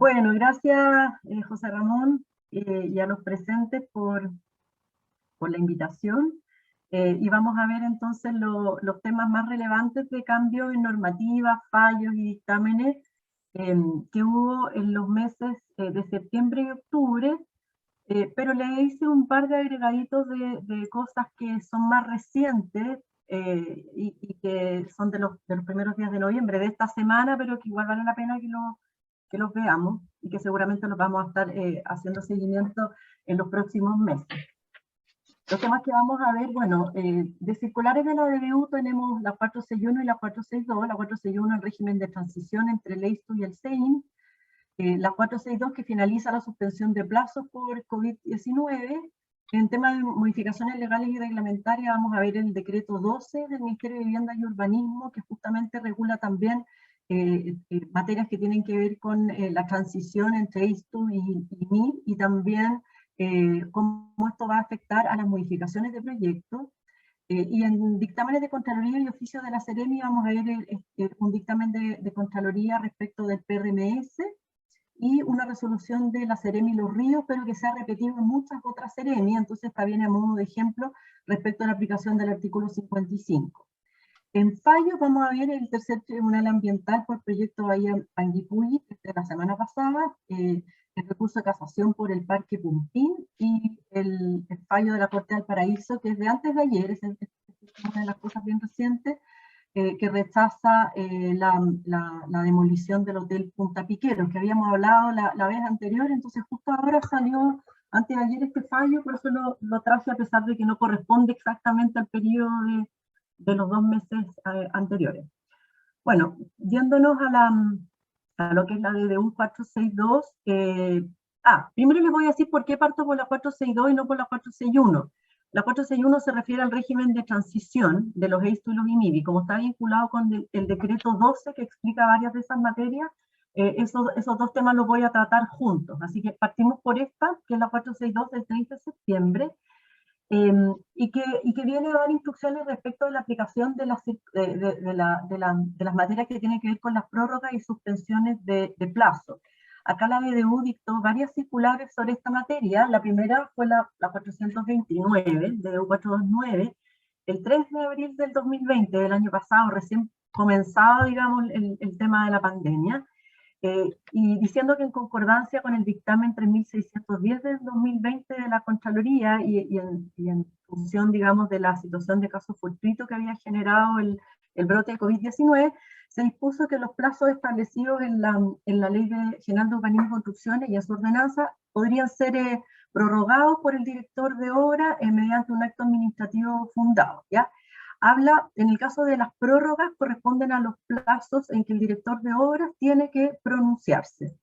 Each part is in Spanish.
Bueno, gracias José Ramón y a los presentes por la invitación. Y vamos a ver entonces los temas más relevantes de cambios en normativas, fallos y dictámenes que hubo en los meses de septiembre y octubre, pero le hice un par de agregaditos de cosas que son más recientes y que son de los primeros días de noviembre, de esta semana, pero que igual vale la pena que los veamos y que seguramente los vamos a estar haciendo seguimiento en los próximos meses. Los temas que vamos a ver, bueno, de circulares de la DBU tenemos la 461 y la 462. La 461 el régimen de transición entre el EISTU y el SEIN. La 462 que finaliza la suspensión de plazos por COVID-19. En tema de modificaciones legales y reglamentarias vamos a ver el decreto 12 del Ministerio de Vivienda y Urbanismo, que justamente regula también materias que tienen que ver con la transición entre EISTU y MIR, y también cómo esto va a afectar a las modificaciones de proyectos. Y en dictámenes de Contraloría y oficio de la Seremi vamos a ver un dictamen de Contraloría respecto del PRMS y una resolución de la Seremi Los Ríos, pero que se ha repetido en muchas otras Seremi, entonces está bien a modo de ejemplo respecto a la aplicación del artículo 55. En fallo vamos a ver el tercer tribunal ambiental por proyecto Bahía Panguipulli, de la semana pasada, el recurso de casación por el Parque Pumpín y el fallo de la Corte del Paraíso, que es de antes de ayer, es una de las cosas bien recientes, que rechaza la demolición del Hotel Punta Piqueros, que habíamos hablado la vez anterior, entonces justo ahora salió antes de ayer este fallo, por eso lo traje a pesar de que no corresponde exactamente al periodo de los 2 meses anteriores. Bueno, yéndonos a lo que es la DDU 462, primero les voy a decir por qué parto por la 462 y no por la 461. La 461 se refiere al régimen de transición de los EISTU y los IMIBI, como está vinculado con el decreto 12 que explica varias de esas materias. Esos dos temas los voy a tratar juntos, así que partimos por esta, que es la 462 del 30 de septiembre, y que viene a dar instrucciones respecto de la aplicación de las materias que tienen que ver con las prórrogas y suspensiones de plazo. Acá la BDU dictó varias circulares sobre esta materia. La primera fue la 429, DDU 429, el 3 de abril del 2020, del año pasado, recién comenzado, digamos, el tema de la pandemia. Y diciendo que en concordancia con el dictamen 3610 del 2020 de la Contraloría y en función, digamos, de la situación de caso fortuito que había generado el brote de COVID-19, se dispuso que los plazos establecidos en la Ley General de Urbanismo y Construcciones y en su ordenanza podrían ser prorrogados por el director de obra mediante un acto administrativo fundado, ¿ya? Habla, en el caso de las prórrogas, corresponden a los plazos en que el director de obras tiene que pronunciarse.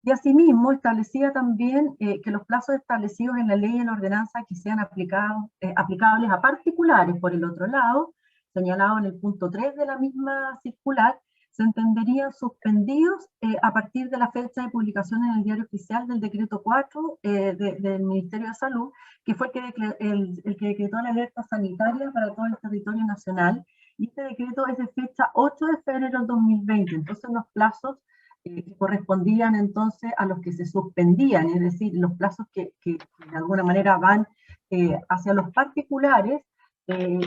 Y asimismo establecía también que los plazos establecidos en la ley y en la ordenanza que sean aplicables a particulares, por el otro lado, señalado en el punto 3 de la misma circular, se entenderían suspendidos a partir de la fecha de publicación en el Diario Oficial del Decreto 4 del Ministerio de Salud, que fue el que decretó la alerta sanitaria para todo el territorio nacional. Y este decreto es de fecha 8 de febrero del 2020, entonces los plazos que correspondían entonces a los que se suspendían, es decir, los plazos que de alguna manera van hacia los particulares, se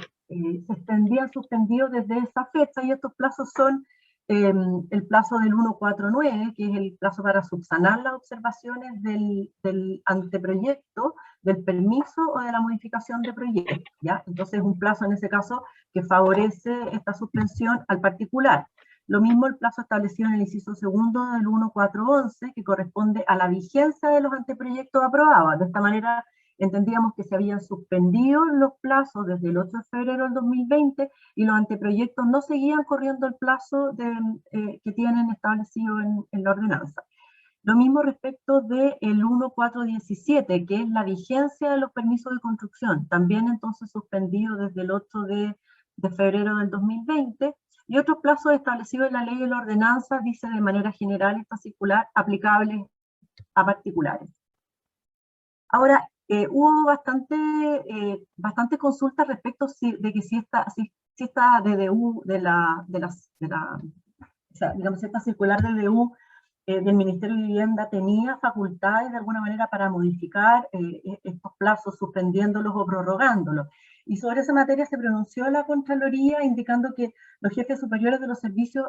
extendían suspendidos desde esa fecha, y estos plazos son el plazo del 149, que es el plazo para subsanar las observaciones del anteproyecto, del permiso o de la modificación de proyecto, ¿ya? Entonces es un plazo en ese caso que favorece esta suspensión al particular. Lo mismo el plazo establecido en el inciso segundo del 1411, que corresponde a la vigencia de los anteproyectos aprobados. De esta manera entendíamos que se habían suspendido los plazos desde el 8 de febrero del 2020 y los anteproyectos no seguían corriendo el plazo que tienen establecido en la ordenanza. Lo mismo respecto del 1417, que es la vigencia de los permisos de construcción, también entonces suspendido desde el 8 de febrero del 2020, y otros plazos establecidos en la ley y en la ordenanza, dice de manera general esta circular, aplicables a particulares. Ahora, hubo bastante consulta respecto de que si esta DDU o sea, digamos, esta circular de DDU del Ministerio de Vivienda tenía facultades de alguna manera para modificar estos plazos, suspendiéndolos o prorrogándolos. Y sobre esa materia se pronunció la Contraloría indicando que los jefes superiores de los servicios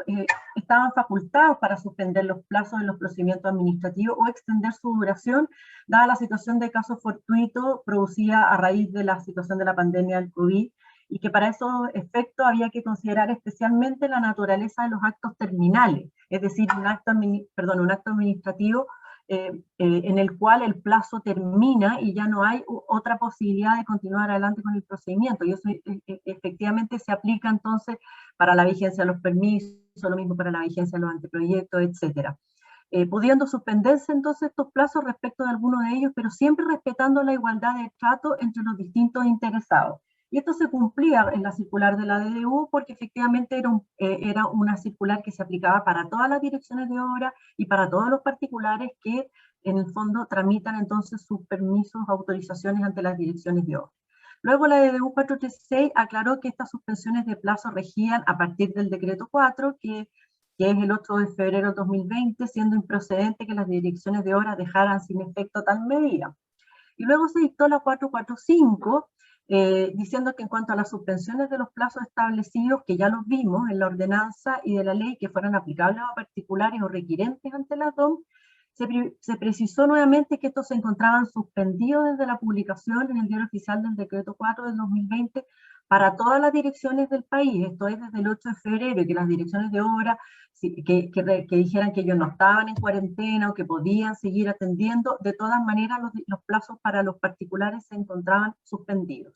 estaban facultados para suspender los plazos en los procedimientos administrativos o extender su duración, dada la situación de casos fortuitos producida a raíz de la situación de la pandemia del COVID, y que para esos efectos había que considerar especialmente la naturaleza de los actos terminales, es decir, un acto administrativo en el cual el plazo termina y ya no hay otra posibilidad de continuar adelante con el procedimiento. Y eso efectivamente se aplica entonces para la vigencia de los permisos, lo mismo para la vigencia de los anteproyectos, etcétera. Pudiendo suspenderse entonces estos plazos respecto de algunos de ellos, pero siempre respetando la igualdad de trato entre los distintos interesados. Y esto se cumplía en la circular de la DDU porque efectivamente era una circular que se aplicaba para todas las direcciones de obra y para todos los particulares que en el fondo tramitan entonces sus permisos, autorizaciones ante las direcciones de obra. Luego la DDU 436 aclaró que estas suspensiones de plazo regían a partir del decreto 4, que es el 8 de febrero de 2020, siendo improcedente que las direcciones de obra dejaran sin efecto tal medida. Y luego se dictó la 445, diciendo que en cuanto a las suspensiones de los plazos establecidos, que ya los vimos en la ordenanza y de la ley que fueran aplicables a particulares o requirentes ante la DOM, se precisó nuevamente que estos se encontraban suspendidos desde la publicación en el Diario Oficial del Decreto 4 del 2020 para todas las direcciones del país, esto es desde el 8 de febrero, y que las direcciones de obra que dijeran que ellos no estaban en cuarentena o que podían seguir atendiendo, de todas maneras los plazos para los particulares se encontraban suspendidos.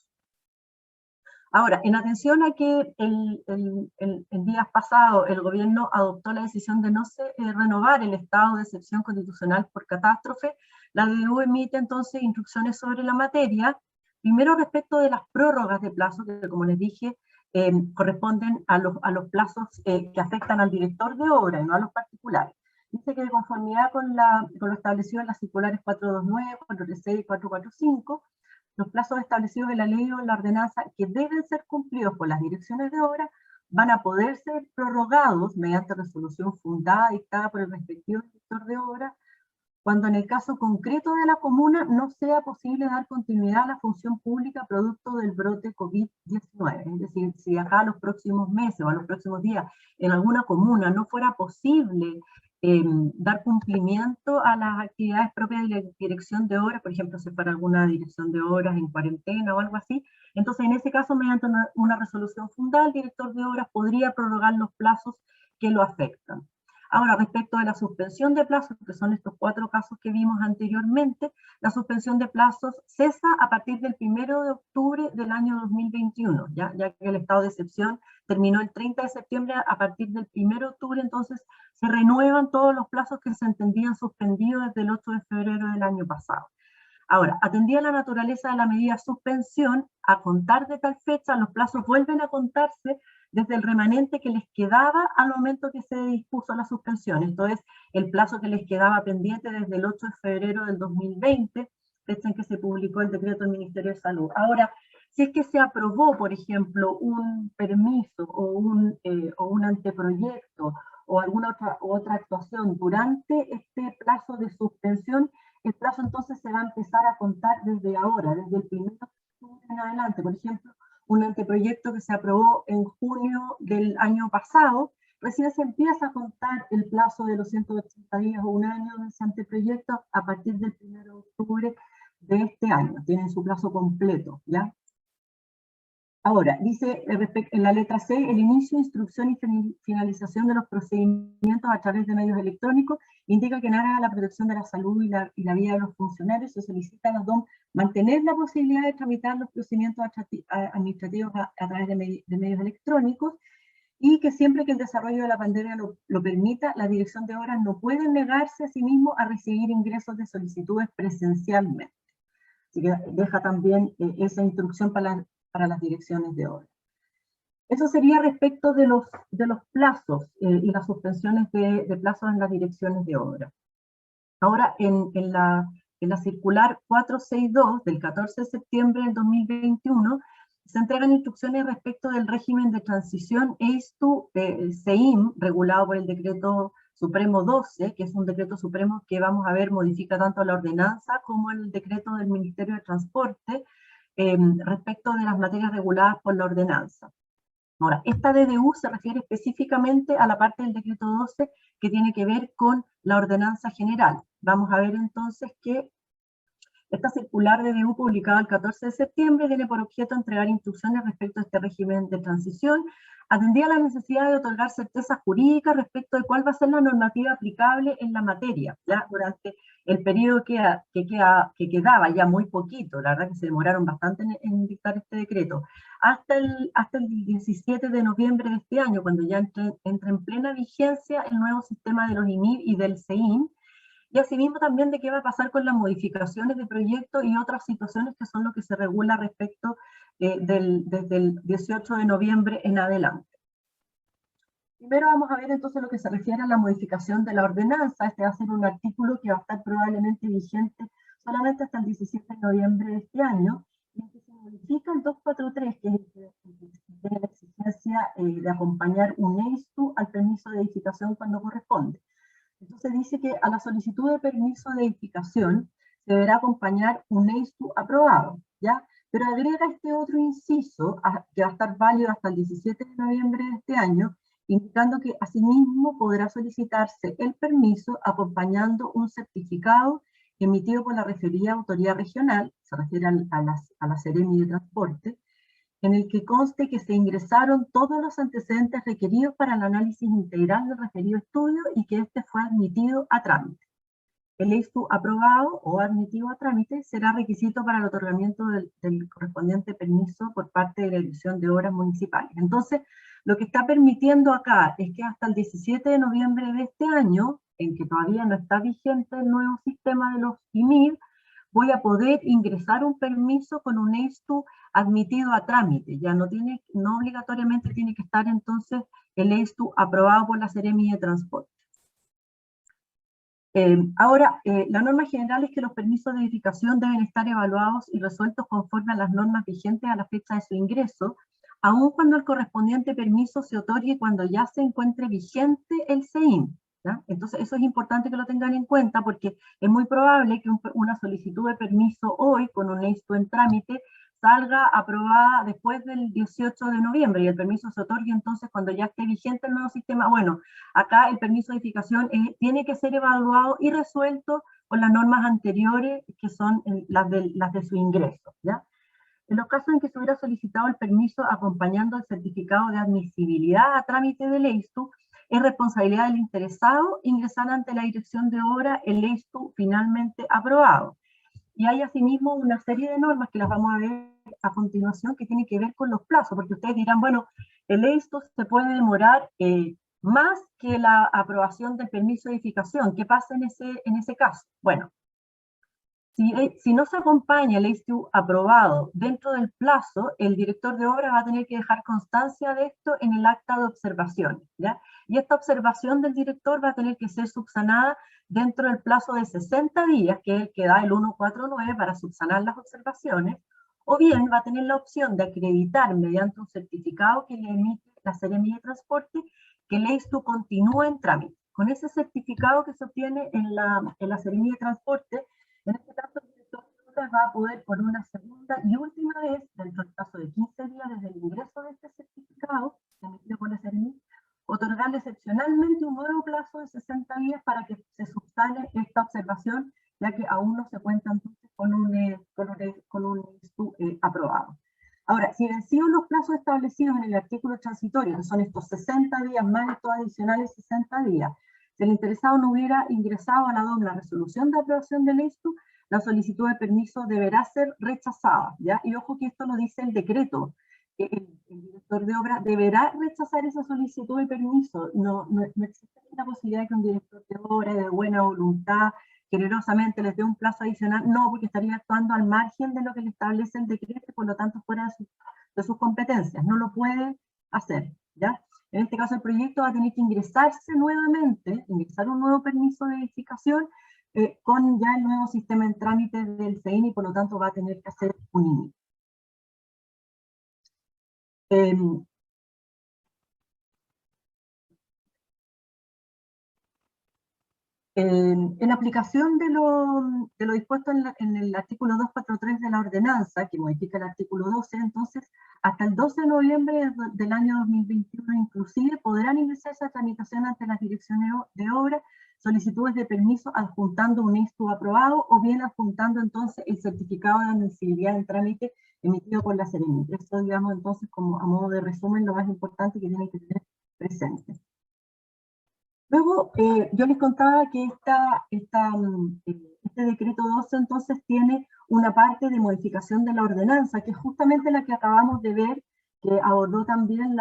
Ahora, en atención a que en días pasados el gobierno adoptó la decisión de no renovar el estado de excepción constitucional por catástrofe, la DDU emite entonces instrucciones sobre la materia, primero respecto de las prórrogas de plazo, que como les dije, corresponden a los plazos que afectan al director de obra y no a los particulares. Dice que de conformidad con lo establecido en las circulares 429, 436 y 445, los plazos establecidos en la ley o en la ordenanza que deben ser cumplidos por las direcciones de obra van a poder ser prorrogados mediante resolución fundada dictada por el respectivo director de obra cuando en el caso concreto de la comuna no sea posible dar continuidad a la función pública producto del brote COVID-19. Es decir, si acá a los próximos meses o a los próximos días en alguna comuna no fuera posible dar cumplimiento a las actividades propias de la dirección de obras, por ejemplo, si fuera alguna dirección de obras en cuarentena o algo así, entonces en ese caso, mediante una resolución fundada, el director de obras podría prorrogar los plazos que lo afectan. Ahora, respecto de la suspensión de plazos, que son estos 4 casos que vimos anteriormente, la suspensión de plazos cesa a partir del 1 de octubre del año 2021, ya que el estado de excepción terminó el 30 de septiembre, a partir del 1 de octubre, entonces se renuevan todos los plazos que se entendían suspendidos desde el 8 de febrero del año pasado. Ahora, atendida la naturaleza de la medida suspensión, a contar de tal fecha, los plazos vuelven a contarse desde el remanente que les quedaba al momento que se dispuso la suspensión. Esto es, el plazo que les quedaba pendiente desde el 8 de febrero del 2020, fecha en que se publicó el decreto del Ministerio de Salud. Ahora, si es que se aprobó, por ejemplo, un permiso o un anteproyecto o alguna otra actuación durante este plazo de suspensión, el plazo entonces se va a empezar a contar desde ahora, desde el 1 de octubre en adelante. Por ejemplo, un anteproyecto que se aprobó en junio del año pasado, recién se empieza a contar el plazo de los 180 días o un año de ese anteproyecto a partir del 1 de octubre de este año. Tienen su plazo completo, ¿ya? Ahora, dice en la letra C, el inicio, instrucción y finalización de los procedimientos a través de medios electrónicos indica que en aras a la protección de la salud y la vida de los funcionarios se solicita a la DOM mantener la posibilidad de tramitar los procedimientos administrativos a través de medios electrónicos y que siempre que el desarrollo de la pandemia lo permita, la dirección de obras no puede negarse a sí mismo a recibir ingresos de solicitudes presencialmente. Así que deja también esa instrucción para las direcciones de obra. Eso sería respecto de los plazos y las suspensiones de plazos en las direcciones de obra. Ahora, en la circular 462 del 14 de septiembre del 2021, se entregan instrucciones respecto del régimen de transición EISTU-CEIM, regulado por el decreto Supremo 12, que es un decreto supremo que vamos a ver modifica tanto la ordenanza como el decreto del Ministerio de Transporte respecto de las materias reguladas por la ordenanza. Ahora, esta DDU se refiere específicamente a la parte del decreto 12 que tiene que ver con la ordenanza general. Vamos a ver entonces que esta circular DDU publicada el 14 de septiembre tiene por objeto entregar instrucciones respecto a este régimen de transición, atendida a la necesidad de otorgar certezas jurídicas respecto de cuál va a ser la normativa aplicable en la materia, ¿ya? Durante el periodo que quedaba ya muy poquito, la verdad que se demoraron bastante en dictar este decreto, hasta el 17 de noviembre de este año, cuando ya entra en plena vigencia el nuevo sistema de los IMIB y del CEIN, y asimismo también de qué va a pasar con las modificaciones de proyecto y otras situaciones que son lo que se regula respecto desde el 18 de noviembre en adelante. Primero vamos a ver entonces lo que se refiere a la modificación de la ordenanza. Este va a ser un artículo que va a estar probablemente vigente solamente hasta el 17 de noviembre de este año, en que se modifica el 243, que es el que tiene la exigencia de acompañar un EISTU al permiso de edificación cuando corresponde. Entonces dice que a la solicitud de permiso de edificación se deberá acompañar un EISTU aprobado, ¿ya? Pero agrega este otro inciso que va a estar válido hasta el 17 de noviembre de este año, indicando que asimismo podrá solicitarse el permiso acompañando un certificado emitido por la referida autoridad regional, se refiere a la Seremi de Transporte, en el que conste que se ingresaron todos los antecedentes requeridos para el análisis integral del referido estudio y que este fue admitido a trámite. El EISTU aprobado o admitido a trámite será requisito para el otorgamiento del correspondiente permiso por parte de la Dirección de Obras Municipales. Entonces, lo que está permitiendo acá es que hasta el 17 de noviembre de este año, en que todavía no está vigente el nuevo sistema de los IMID, voy a poder ingresar un permiso con un EISTU admitido a trámite. Ya no obligatoriamente tiene que estar entonces el EISTU aprobado por la Seremi de Transporte. Ahora, la norma general es que los permisos de edificación deben estar evaluados y resueltos conforme a las normas vigentes a la fecha de su ingreso, aun cuando el correspondiente permiso se otorgue cuando ya se encuentre vigente el CEIN. ¿Ya? Entonces, eso es importante que lo tengan en cuenta porque es muy probable que una solicitud de permiso hoy, con un EISTU en trámite, salga aprobada después del 18 de noviembre y el permiso se otorgue entonces cuando ya esté vigente el nuevo sistema. Bueno, acá el permiso de edificación tiene que ser evaluado y resuelto con las normas anteriores que son las de su ingreso, ¿ya? En los casos en que se hubiera solicitado el permiso acompañando el certificado de admisibilidad a trámite del EISTU, es responsabilidad del interesado ingresar ante la dirección de obra el EISTU finalmente aprobado. Y hay asimismo una serie de normas que las vamos a ver a continuación que tienen que ver con los plazos, porque ustedes dirán, bueno, el EISTU se puede demorar más que la aprobación del permiso de edificación. ¿Qué pasa en ese caso? Bueno, si no se acompaña el EISTU aprobado dentro del plazo, el director de obra va a tener que dejar constancia de esto en el acta de observación, ¿ya? Y esta observación del director va a tener que ser subsanada dentro del plazo de 60 días, que es el que da el 149 para subsanar las observaciones, o bien va a tener la opción de acreditar mediante un certificado que le emite la Seremi de Transporte que el EISTU continúa en trámite. Con ese certificado que se obtiene en la Seremi de Transporte, en este caso, el director de obras va a poder, por una segunda y última vez, dentro del plazo de 15 días desde el ingreso de este certificado, emitido por la Seremi, otorgarle excepcionalmente un nuevo plazo de 60 días para que se subsane esta observación, ya que aún no se cuenta entonces con un ISTU aprobado. Ahora, si vencidos los plazos establecidos en el artículo transitorio, que son estos 60 días más estos adicionales 60 días, si el interesado no hubiera ingresado a la doble resolución de aprobación del EISTU, la solicitud de permiso deberá ser rechazada, ¿ya? Y ojo que esto lo dice el decreto. El director de obra deberá rechazar esa solicitud de permiso. No existe la posibilidad de que un director de obra de buena voluntad generosamente les dé un plazo adicional, no, porque estaría actuando al margen de lo que le establece el decreto y por lo tanto fuera de sus competencias. No lo puede hacer, ¿ya? En este caso, el proyecto va a tener que ingresarse nuevamente, ingresar un nuevo permiso de edificación con ya el nuevo sistema en trámite del CEIN y por lo tanto va a tener que hacer un IMI. En aplicación de lo dispuesto en el artículo 243 de la ordenanza, que modifica el artículo 12, entonces, hasta el 12 de noviembre del año 2021 inclusive, podrán ingresarse a tramitación ante las direcciones de obra solicitudes de permiso adjuntando un ISTU aprobado o bien adjuntando entonces el certificado de admisibilidad en trámite emitido por la Seremi. Esto, digamos, entonces, como a modo de resumen, lo más importante que tienen que tener presente. Luego, yo les contaba que este decreto 12 entonces tiene una parte de modificación de la ordenanza, que es justamente la que acabamos de ver, que abordó también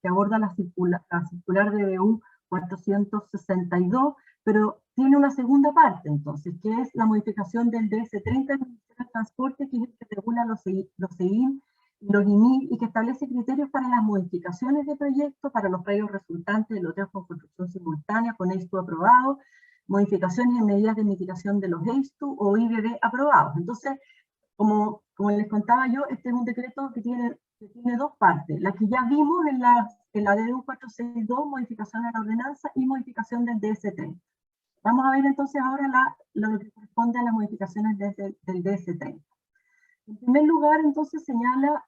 que aborda la circular de DBU 462, pero tiene una segunda parte entonces, que es la modificación del DS30 del Ministerio de Transporte, que es el que regula los CEIM, los IMI, y que establece criterios para las modificaciones de proyectos, para los predios resultantes de loteos con construcción simultánea, con EISTU aprobado, modificaciones y medidas de mitigación de los EISTU o IBB aprobados. Entonces, como les contaba yo, este es un decreto que tiene dos partes. La que ya vimos en la DDU 462, modificación de la ordenanza y modificación del DS30. Vamos a ver entonces ahora lo que corresponde a las modificaciones del DS30. En primer lugar, entonces, señala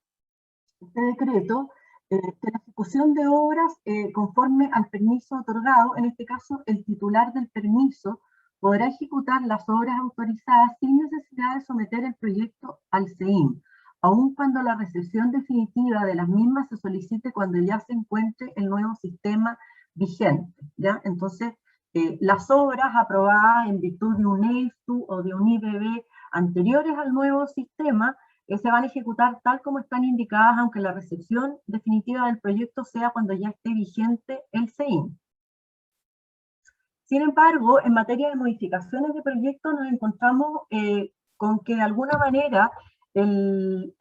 este decreto que la ejecución de obras conforme al permiso otorgado, en este caso el titular del permiso, podrá ejecutar las obras autorizadas sin necesidad de someter el proyecto al CEIM, aun cuando la recepción definitiva de las mismas se solicite cuando ya se encuentre el nuevo sistema vigente, ¿ya? Entonces, las obras aprobadas en virtud de un EISTU o de un IBB anteriores al nuevo sistema se van a ejecutar tal como están indicadas, aunque la recepción definitiva del proyecto sea cuando ya esté vigente el CEIM. Sin embargo, en materia de modificaciones de proyecto nos encontramos con que de alguna manera el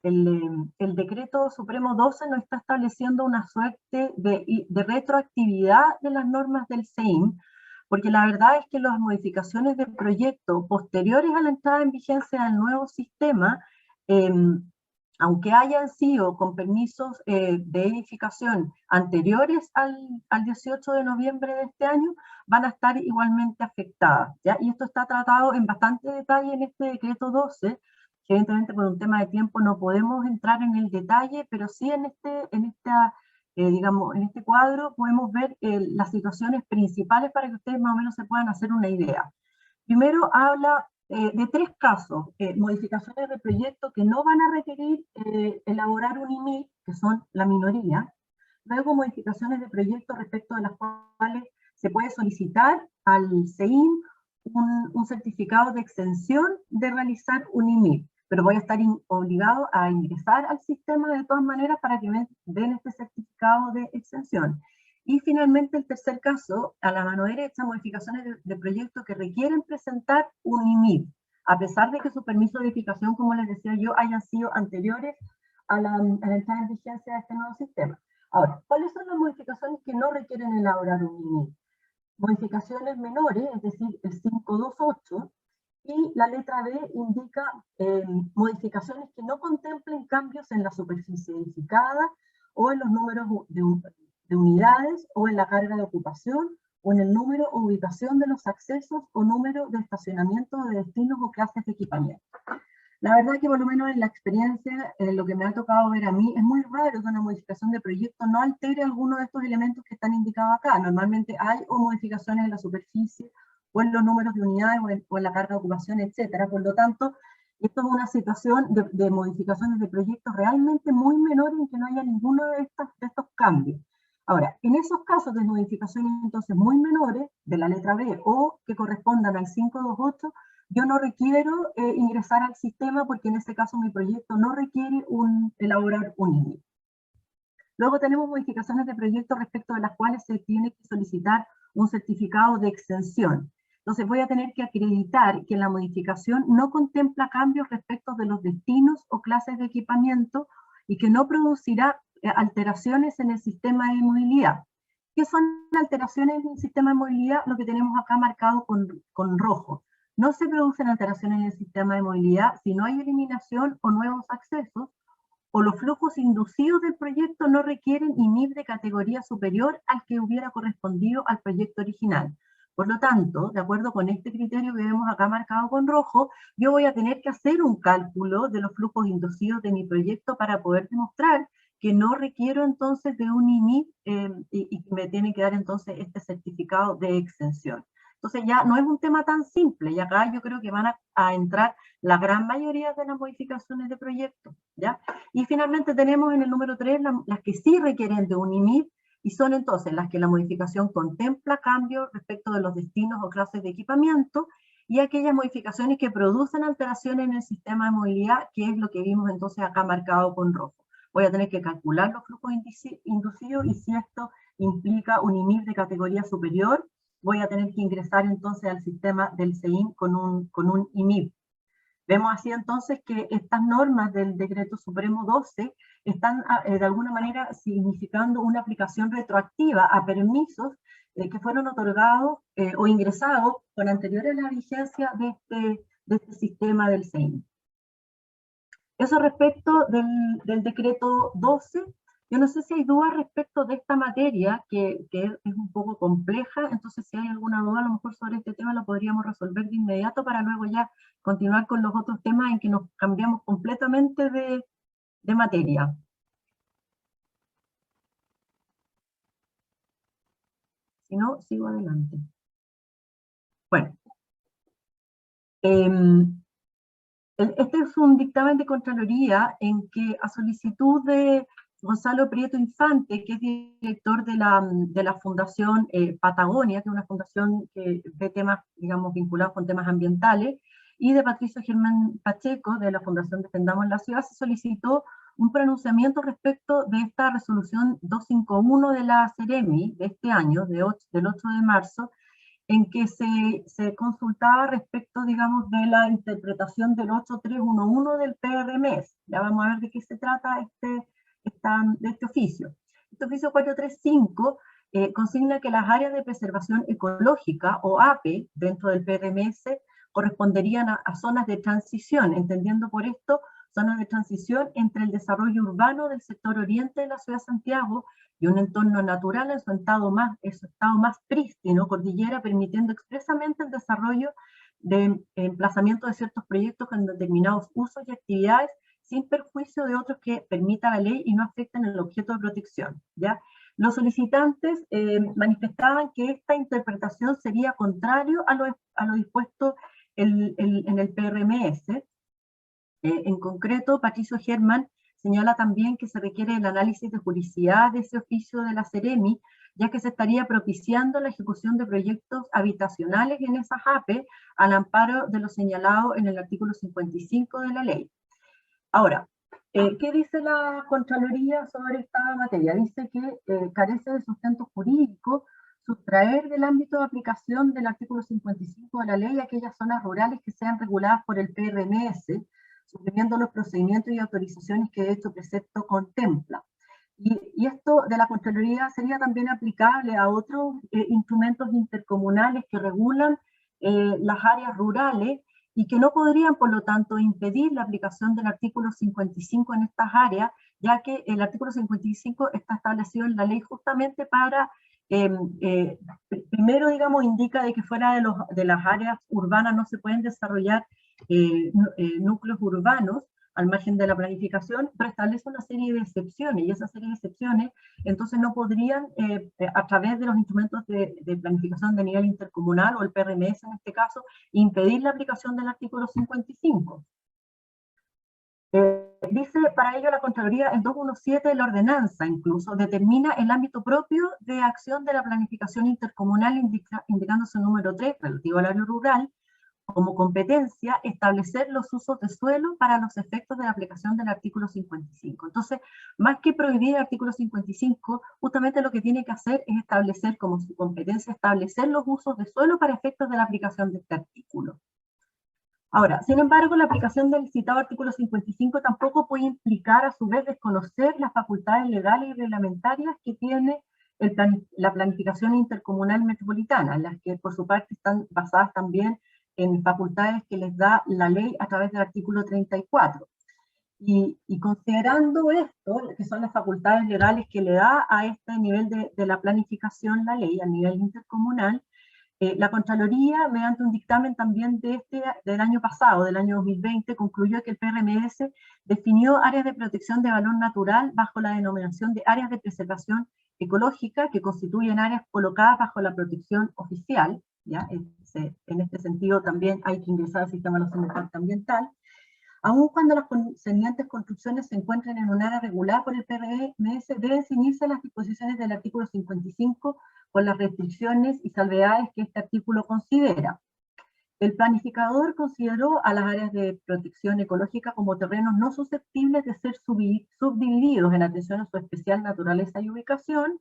decreto supremo 12 nos está estableciendo una suerte de retroactividad de las normas del CEIM, porque la verdad es que las modificaciones de proyecto posteriores a la entrada en vigencia del nuevo sistema, aunque hayan sido con permisos de edificación anteriores al 18 de noviembre de este año, van a estar igualmente afectadas, ¿ya? Y esto está tratado en bastante detalle en este decreto 12, que evidentemente por un tema de tiempo no podemos entrar en el detalle, pero sí en este cuadro podemos ver las situaciones principales para que ustedes más o menos se puedan hacer una idea. Primero habla de tres casos, modificaciones de proyecto que no van a requerir elaborar un IMI, que son la minoría. Luego modificaciones de proyecto respecto de las cuales se puede solicitar al CEIM un certificado de exención de realizar un IMI, pero voy a estar obligado a ingresar al sistema de todas maneras para que me den este certificado de exención. Y finalmente el tercer caso, a la mano derecha, modificaciones de proyecto que requieren presentar un IMIP, a pesar de que su permiso de edificación, como les decía yo, hayan sido anteriores a la entrada en vigencia de este nuevo sistema. Ahora, ¿cuáles son las modificaciones que no requieren elaborar un IMIP? Modificaciones menores, es decir, el 528, y la letra B indica modificaciones que no contemplen cambios en la superficie edificada o en los números de unidades o en la carga de ocupación o en el número o ubicación de los accesos o número de estacionamiento de destinos o clases de equipamiento. La verdad que por lo menos en la experiencia, lo que me ha tocado ver a mí, es muy raro que una modificación de proyecto no altere alguno de estos elementos que están indicados acá. Normalmente hay o modificaciones en la superficie, o en los números de unidades, o en la carga de ocupación, etcétera. Por lo tanto, esto es una situación de modificaciones de proyectos realmente muy menores en que no haya ninguno de estos cambios. Ahora, en esos casos de modificaciones entonces muy menores, de la letra B, o que correspondan al 528, yo no requiero ingresar al sistema porque en este caso mi proyecto no requiere elaborar un IMI. Luego tenemos modificaciones de proyecto respecto de las cuales se tiene que solicitar un certificado de exención. Entonces voy a tener que acreditar que la modificación no contempla cambios respecto de los destinos o clases de equipamiento y que no producirá alteraciones en el sistema de movilidad. ¿Qué son alteraciones en el sistema de movilidad? Lo que tenemos acá marcado con rojo. No se producen alteraciones en el sistema de movilidad si no hay eliminación o nuevos accesos, o los flujos inducidos del proyecto no requieren IMIP de categoría superior al que hubiera correspondido al proyecto original. Por lo tanto, de acuerdo con este criterio que vemos acá marcado con rojo, yo voy a tener que hacer un cálculo de los flujos inducidos de mi proyecto para poder demostrar que no requiero entonces de un IMIP y que me tiene que dar entonces este certificado de exención. Entonces ya no es un tema tan simple, y acá yo creo que van a entrar la gran mayoría de las modificaciones de proyectos, ¿ya? Y finalmente tenemos en el número 3 las que sí requieren de un IMIP, y son entonces las que la modificación contempla cambios respecto de los destinos o clases de equipamiento, y aquellas modificaciones que producen alteraciones en el sistema de movilidad, que es lo que vimos entonces acá marcado con rojo. Voy a tener que calcular los flujos inducidos, y si esto implica un IMIP de categoría superior, voy a tener que ingresar entonces al sistema del CEIM con un IMIP. Vemos así entonces que estas normas del Decreto Supremo 12 están de alguna manera significando una aplicación retroactiva a permisos que fueron otorgados o ingresados con anterior a la vigencia de este sistema del CEIM. Eso respecto del Decreto 12. Yo no sé si hay dudas respecto de esta materia, que es un poco compleja, entonces si hay alguna duda a lo mejor sobre este tema lo podríamos resolver de inmediato para luego ya continuar con los otros temas en que nos cambiamos completamente de materia. Si no, sigo adelante. Bueno, este es un dictamen de Contraloría en que, a solicitud de Gonzalo Prieto Infante, que es director de la Fundación Patagonia, que es una fundación que ve temas, digamos, vinculados con temas ambientales, y de Patricio Germán Pacheco, de la Fundación Defendamos la Ciudad, se solicitó un pronunciamiento respecto de esta resolución 251 de la Ceremi de este año, del 8 de marzo, en que se consultaba respecto, digamos, de la interpretación del 8311 del PRMS. Ya vamos a ver de qué se trata de este oficio. Este oficio 435 consigna que las áreas de preservación ecológica, o APE, dentro del PRMS, corresponderían a zonas de transición, entendiendo por esto zonas de transición entre el desarrollo urbano del sector oriente de la ciudad de Santiago y un entorno natural en su estado más prístino, cordillera, permitiendo expresamente el desarrollo de emplazamiento de ciertos proyectos con determinados usos y actividades sin perjuicio de otros que permita la ley y no afecten el objeto de protección, ¿ya? Los solicitantes manifestaban que esta interpretación sería contrario a lo dispuesto en el PRMS. En concreto, Patricio Germán señala también que se requiere el análisis de juridicidad de ese oficio de la Ceremi, ya que se estaría propiciando la ejecución de proyectos habitacionales en esas APE al amparo de lo señalado en el artículo 55 de la ley. Ahora, ¿qué dice la Contraloría sobre esta materia? Dice que carece de sustento jurídico sustraer del ámbito de aplicación del artículo 55 de la ley aquellas zonas rurales que sean reguladas por el PRMS, suprimiendo los procedimientos y autorizaciones que dicho precepto contempla. Y esto de la Contraloría sería también aplicable a otros instrumentos intercomunales que regulan las áreas rurales y que no podrían, por lo tanto, impedir la aplicación del artículo 55 en estas áreas, ya que el artículo 55 está establecido en la ley justamente para, primero, digamos, indica de que fuera de las áreas urbanas no se pueden desarrollar núcleos urbanos al margen de la planificación, pero establece una serie de excepciones, y esas serie de excepciones entonces no podrían, a través de los instrumentos de planificación de nivel intercomunal, o el PRMS en este caso, impedir la aplicación del artículo 55. Dice para ello la Contraloría, el 217 de la ordenanza incluso determina el ámbito propio de acción de la planificación intercomunal, indicando su número 3, relativo al área rural, como competencia establecer los usos de suelo para los efectos de la aplicación del artículo 55. Entonces, más que prohibir el artículo 55, justamente lo que tiene que hacer es establecer como su competencia, establecer los usos de suelo para efectos de la aplicación de este artículo. Ahora, sin embargo, la aplicación del citado artículo 55 tampoco puede implicar a su vez desconocer las facultades legales y reglamentarias que tiene la planificación intercomunal metropolitana, las que por su parte están basadas también en facultades que les da la ley a través del artículo 34. Y considerando esto, que son las facultades legales que le da a este nivel de la planificación la ley, a nivel intercomunal, La Contraloría, mediante un dictamen también del año pasado, del año 2020, concluyó que el PRMS definió áreas de protección de valor natural bajo la denominación de áreas de preservación ecológica, que constituyen áreas colocadas bajo la protección oficial, ¿ya? En este sentido también hay que ingresar al sistema nacional de impacto ambiental, aun cuando las concernientes construcciones se encuentren en un área regulada por el PRMS, deben ceñirse a las disposiciones del artículo 55 con las restricciones y salvedades que este artículo considera. El planificador consideró a las áreas de protección ecológica como terrenos no susceptibles de ser subdivididos en atención a su especial naturaleza y ubicación,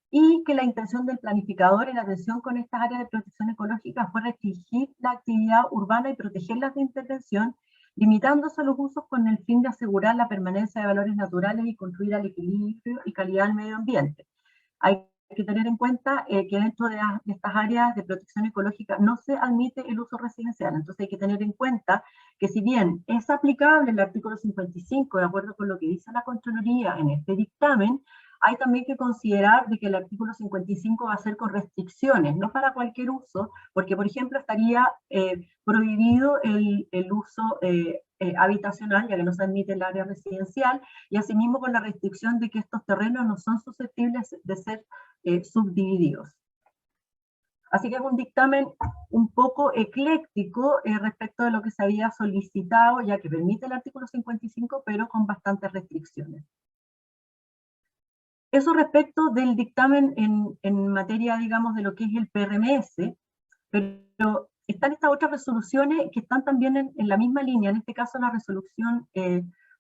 y que la intención del planificador en atención con estas áreas de protección ecológica fue restringir la actividad urbana y protegerlas de intervención, limitándose a los usos con el fin de asegurar la permanencia de valores naturales y contribuir al equilibrio y calidad del medio ambiente. Hay que tener en cuenta que dentro de estas áreas de protección ecológica no se admite el uso residencial. Entonces hay que tener en cuenta que si bien es aplicable el artículo 55, de acuerdo con lo que dice la Contraloría en este dictamen, hay también que considerar de que el artículo 55 va a ser con restricciones, no para cualquier uso, porque por ejemplo estaría prohibido el uso habitacional, ya que no se admite el área residencial, y asimismo con la restricción de que estos terrenos no son susceptibles de ser subdivididos. Así que es un dictamen un poco ecléctico respecto de lo que se había solicitado, ya que permite el artículo 55, pero con bastantes restricciones. Eso respecto del dictamen en materia, digamos, de lo que es el PRMS, pero están estas otras resoluciones que están también en la misma línea, en este caso la resolución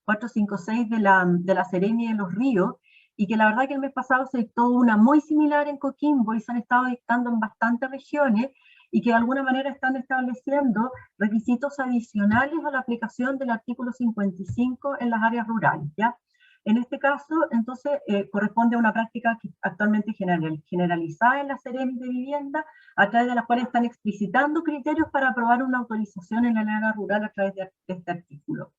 456 de la Seremi de los Ríos, y que la verdad que el mes pasado se dictó una muy similar en Coquimbo y se han estado dictando en bastantes regiones, y que de alguna manera están estableciendo requisitos adicionales a la aplicación del artículo 55 en las áreas rurales, ¿ya? En este caso, entonces, corresponde a una práctica que actualmente generalizada en las Seremi de vivienda, a través de las cuales están explicitando criterios para aprobar una autorización en el área rural a través de este artículo.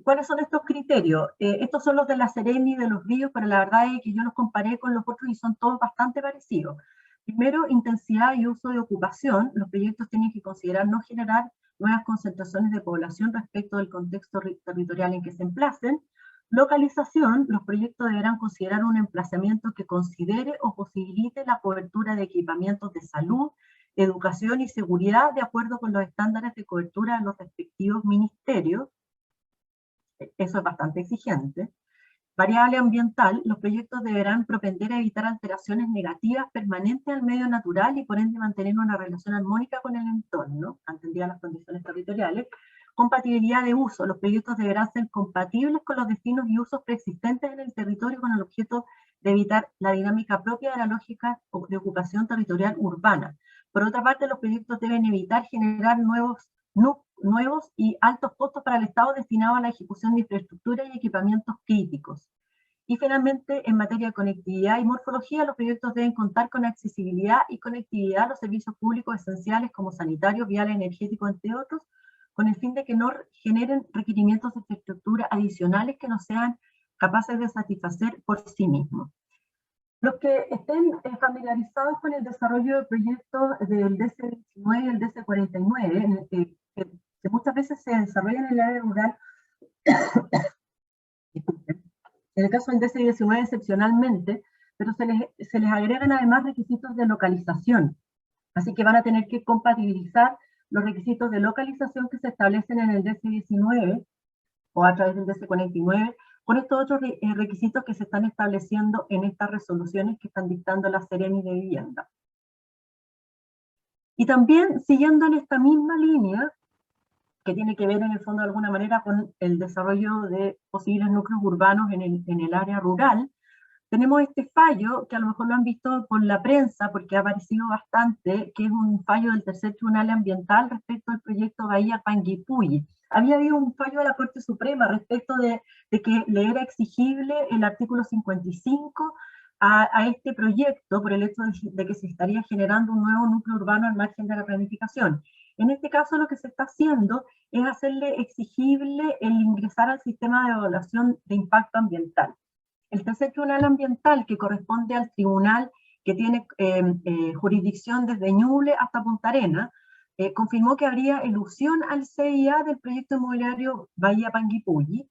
¿Cuáles son estos criterios? Estos son los de la Seremi de los Ríos, pero la verdad es que yo los comparé con los otros y son todos bastante parecidos. Primero, intensidad y uso de ocupación. Los proyectos tienen que considerar no generar nuevas concentraciones de población respecto del contexto territorial en que se emplacen. Localización, los proyectos deberán considerar un emplazamiento que considere o posibilite la cobertura de equipamientos de salud, educación y seguridad de acuerdo con los estándares de cobertura de los respectivos ministerios. Eso es bastante exigente. Variable ambiental, los proyectos deberán propender a evitar alteraciones negativas permanentes al medio natural y por ende mantener una relación armónica con el entorno, atendidas las condiciones territoriales. Compatibilidad de uso, los proyectos deberán ser compatibles con los destinos y usos preexistentes en el territorio con el objeto de evitar la dinámica propia de la lógica de ocupación territorial urbana. Por otra parte, los proyectos deben evitar generar nuevos y altos costos para el Estado destinados a la ejecución de infraestructura y equipamientos críticos. Y finalmente, en materia de conectividad y morfología, los proyectos deben contar con accesibilidad y conectividad a los servicios públicos esenciales como sanitarios, viales, energéticos, entre otros, con el fin de que no generen requerimientos de infraestructura adicionales que no sean capaces de satisfacer por sí mismos. Los que estén familiarizados con el desarrollo de proyectos del DC-19 y el DC-49, que muchas veces se desarrollan en el área rural, en el caso del DC-19 excepcionalmente, pero se les agregan además requisitos de localización. Así que van a tener que compatibilizar los requisitos de localización que se establecen en el DC-19 o a través del DC-49 con estos otros requisitos que se están estableciendo en estas resoluciones que están dictando las Seremi de vivienda. Y también, siguiendo en esta misma línea, que tiene que ver en el fondo de alguna manera con el desarrollo de posibles núcleos urbanos en el área rural, tenemos este fallo, que a lo mejor lo han visto por la prensa, porque ha aparecido bastante, que es un fallo del Tercer Tribunal Ambiental respecto al proyecto Bahía Panguipulli. Había habido un fallo de la Corte Suprema respecto de que le era exigible el artículo 55 a este proyecto por el hecho de que se estaría generando un nuevo núcleo urbano al margen de la planificación. En este caso lo que se está haciendo es hacerle exigible el ingresar al sistema de evaluación de impacto ambiental. El Tercer Tribunal Ambiental, que corresponde al Tribunal que tiene jurisdicción desde Ñuble hasta Punta Arenas, confirmó que habría elusión al CIA del proyecto inmobiliario Bahía Panguipulli.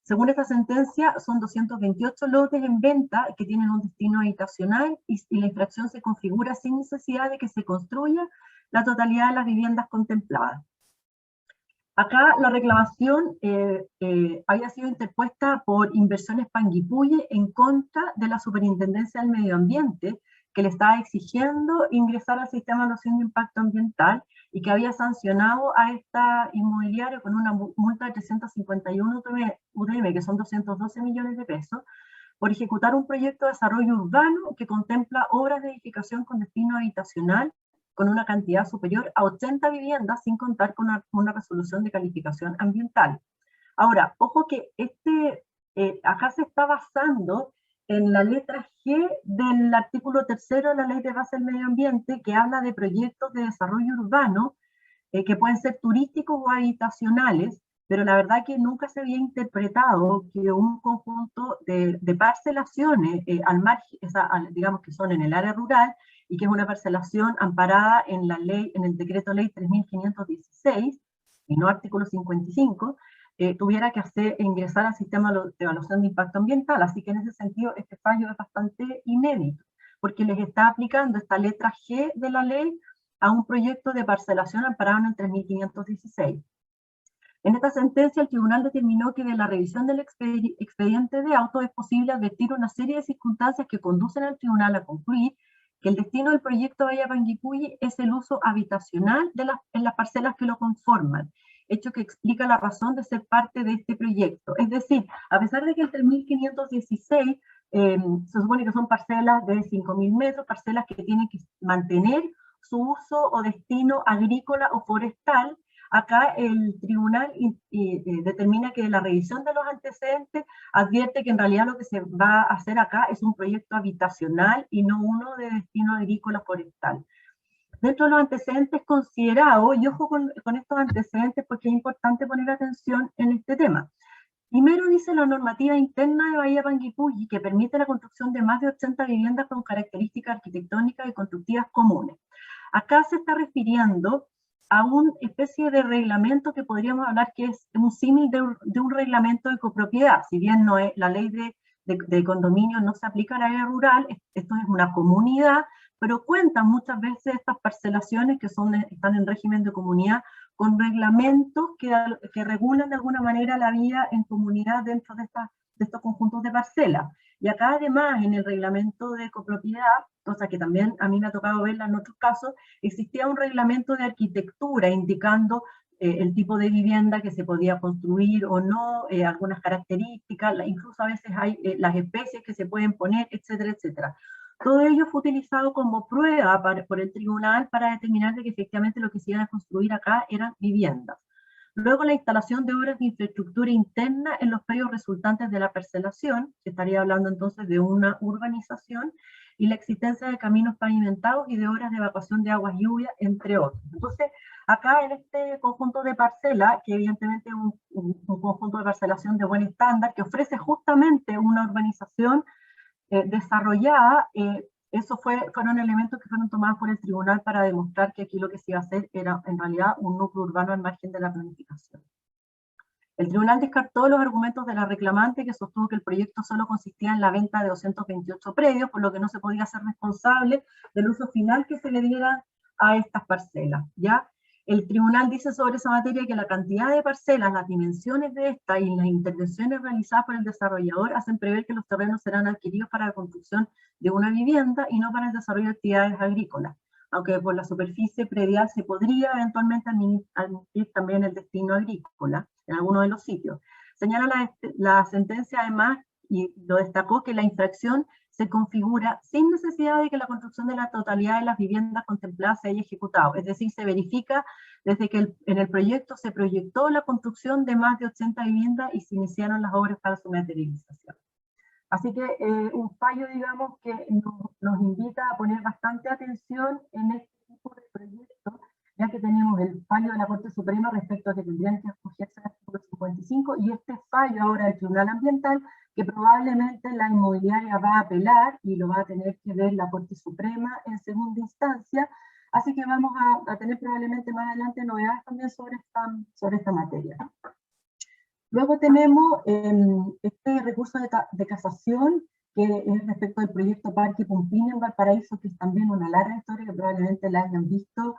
Según esta sentencia, son 228 lotes en venta que tienen un destino habitacional y la infracción se configura sin necesidad de que se construya la totalidad de las viviendas contempladas. Acá la reclamación había sido interpuesta por Inversiones Panguipulli en contra de la Superintendencia del Medio Ambiente, que le estaba exigiendo ingresar al sistema de evaluación de impacto ambiental y que había sancionado a esta inmobiliaria con una multa de 351 UTM, que son 212 millones de pesos, por ejecutar un proyecto de desarrollo urbano que contempla obras de edificación con destino habitacional con una cantidad superior a 80 viviendas sin contar con una resolución de calificación ambiental. Ahora, ojo que acá se está basando en la letra G del artículo 3º de la Ley de Base del Medio Ambiente, que habla de proyectos de desarrollo urbano que pueden ser turísticos o habitacionales, pero la verdad que nunca se había interpretado que un conjunto de parcelaciones al margen, digamos que son en el área rural, y que es una parcelación amparada en la ley, en el decreto ley 3516, y no artículo 55, tuviera que ingresar al sistema de evaluación de impacto ambiental. Así que en ese sentido este fallo es bastante inédito, porque les está aplicando esta letra G de la ley a un proyecto de parcelación amparado en el 3516. En esta sentencia, el tribunal determinó que de la revisión del expediente de auto es posible advertir una serie de circunstancias que conducen al tribunal a concluir que el destino del proyecto Bahía Panguipulli es el uso habitacional en las parcelas que lo conforman, hecho que explica la razón de ser parte de este proyecto. Es decir, a pesar de que el 3516 se supone que son parcelas de 5.000 metros, parcelas que tienen que mantener su uso o destino agrícola o forestal, acá el tribunal determina que la revisión de los antecedentes advierte que en realidad lo que se va a hacer acá es un proyecto habitacional y no uno de destino agrícola forestal. Dentro de los antecedentes considerados, y ojo con estos antecedentes porque es importante poner atención en este tema. Primero dice la normativa interna de Bahía Panguipulli que permite la construcción de más de 80 viviendas con características arquitectónicas y constructivas comunes. Acá se está refiriendo a una especie de reglamento que podríamos hablar que es un símil de un reglamento de copropiedad. Si bien no es la ley de condominio no se aplica al área rural, esto es una comunidad, pero cuentan muchas veces estas parcelaciones que están en régimen de comunidad con reglamentos que regulan de alguna manera la vida en comunidad dentro de estos conjuntos de parcelas. Y acá además en el reglamento de copropiedad, cosa que también a mí me ha tocado verla en otros casos, existía un reglamento de arquitectura indicando el tipo de vivienda que se podía construir o no, algunas características, incluso a veces hay las especies que se pueden poner, etcétera, etcétera. Todo ello fue utilizado como prueba por el tribunal para determinar de que efectivamente lo que se iban a construir acá eran viviendas. Luego la instalación de obras de infraestructura interna en los predios resultantes de la parcelación, que estaría hablando entonces de una urbanización, y la existencia de caminos pavimentados y de obras de evacuación de aguas lluvias, entre otros. Entonces, acá en este conjunto de parcelas, que evidentemente es un conjunto de parcelación de buen estándar, que ofrece justamente una urbanización desarrollada, fueron elementos que fueron tomados por el tribunal para demostrar que aquí lo que se iba a hacer era en realidad un núcleo urbano al margen de la planificación. El tribunal descartó los argumentos de la reclamante que sostuvo que el proyecto solo consistía en la venta de 228 predios, por lo que no se podía ser responsable del uso final que se le diera a estas parcelas, ¿ya? El tribunal dice sobre esa materia que la cantidad de parcelas, las dimensiones de esta y las intervenciones realizadas por el desarrollador hacen prever que los terrenos serán adquiridos para la construcción de una vivienda y no para el desarrollo de actividades agrícolas, aunque por la superficie predial se podría eventualmente admitir también el destino agrícola en algunos de los sitios. Señala la sentencia además, y lo destacó, que la infracción se configura sin necesidad de que la construcción de la totalidad de las viviendas contempladas se haya ejecutado. Es decir, se verifica desde que en el proyecto se proyectó la construcción de más de 80 viviendas y se iniciaron las obras para su materialización. Así que un fallo, digamos, que nos invita a poner bastante atención en este tipo de proyectos, ya que tenemos el fallo de la Corte Suprema respecto a que tendrían que acogerse al artículo 55 y este fallo ahora del Tribunal Ambiental que probablemente la inmobiliaria va a apelar y lo va a tener que ver la Corte Suprema en segunda instancia, así que vamos a tener probablemente más adelante novedades también sobre esta materia. Luego tenemos este recurso de casación, que es respecto del proyecto Parque Pumpín en Valparaíso, que es también una larga historia que probablemente la hayan visto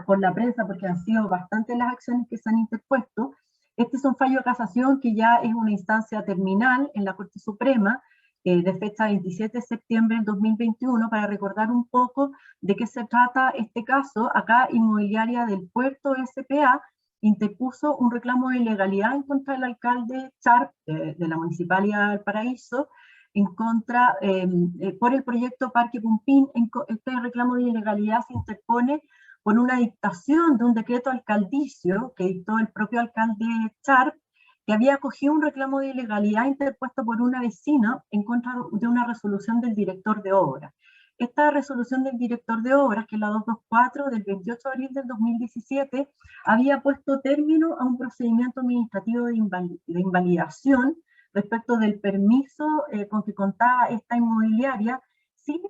por la prensa, porque han sido bastantes las acciones que se han interpuesto. Este es un fallo de casación que ya es una instancia terminal en la Corte Suprema, de fecha 27 de septiembre del 2021, para recordar un poco de qué se trata este caso. Acá, Inmobiliaria del Puerto, SPA, interpuso un reclamo de ilegalidad en contra del alcalde Charp, de la Municipalidad de Valparaíso, en contra, por el proyecto Parque Pumpín. Este reclamo de ilegalidad se interpone por una dictación de un decreto alcaldicio que dictó el propio alcalde Charp, que había acogido un reclamo de ilegalidad interpuesto por una vecina en contra de una resolución del director de obra. Esta resolución del director de obras, que es la 224 del 28 de abril del 2017, había puesto término a un procedimiento administrativo de invalidación respecto del permiso con que contaba esta inmobiliaria, sin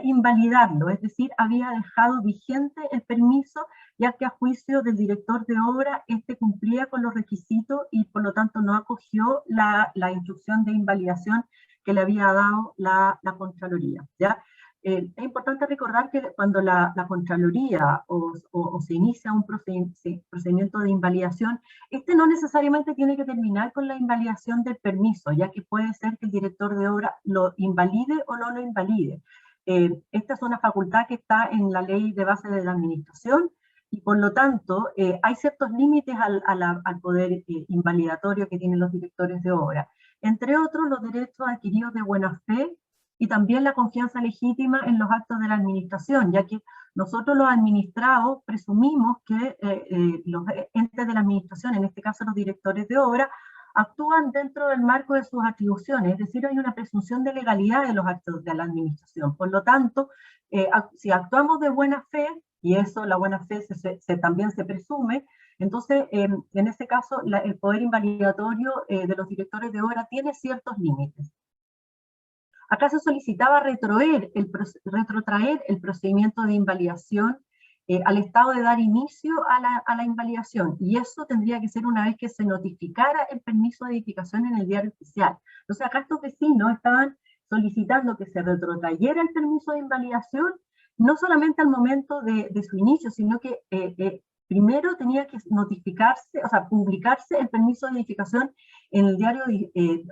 invalidarlo, es decir, había dejado vigente el permiso, ya que a juicio del director de obra, este cumplía con los requisitos y por lo tanto no acogió la instrucción de invalidación que le había dado la Contraloría, ¿ya? Es importante recordar que cuando la Contraloría o se inicia un procedimiento de invalidación, este no necesariamente tiene que terminar con la invalidación del permiso, ya que puede ser que el director de obra lo invalide o no lo invalide. Esta es una facultad que está en la ley de base de la administración y por lo tanto hay ciertos límites al poder invalidatorio que tienen los directores de obra. Entre otros, los derechos adquiridos de buena fe, y también la confianza legítima en los actos de la administración, ya que nosotros los administrados presumimos que los entes de la administración, en este caso los directores de obra, actúan dentro del marco de sus atribuciones, es decir, hay una presunción de legalidad de los actos de la administración. Por lo tanto, si actuamos de buena fe, y eso, la buena fe también se presume, entonces, en ese caso, el poder invalidatorio de los directores de obra tiene ciertos límites. Acá se solicitaba retrotraer el procedimiento de invalidación al estado de dar inicio a la invalidación, y eso tendría que ser una vez que se notificara el permiso de edificación en el diario oficial. Entonces acá estos vecinos estaban solicitando que se retrotrayera el permiso de invalidación, no solamente al momento de su inicio, sino que primero tenía que notificarse, o sea, publicarse el permiso de edificación en el diario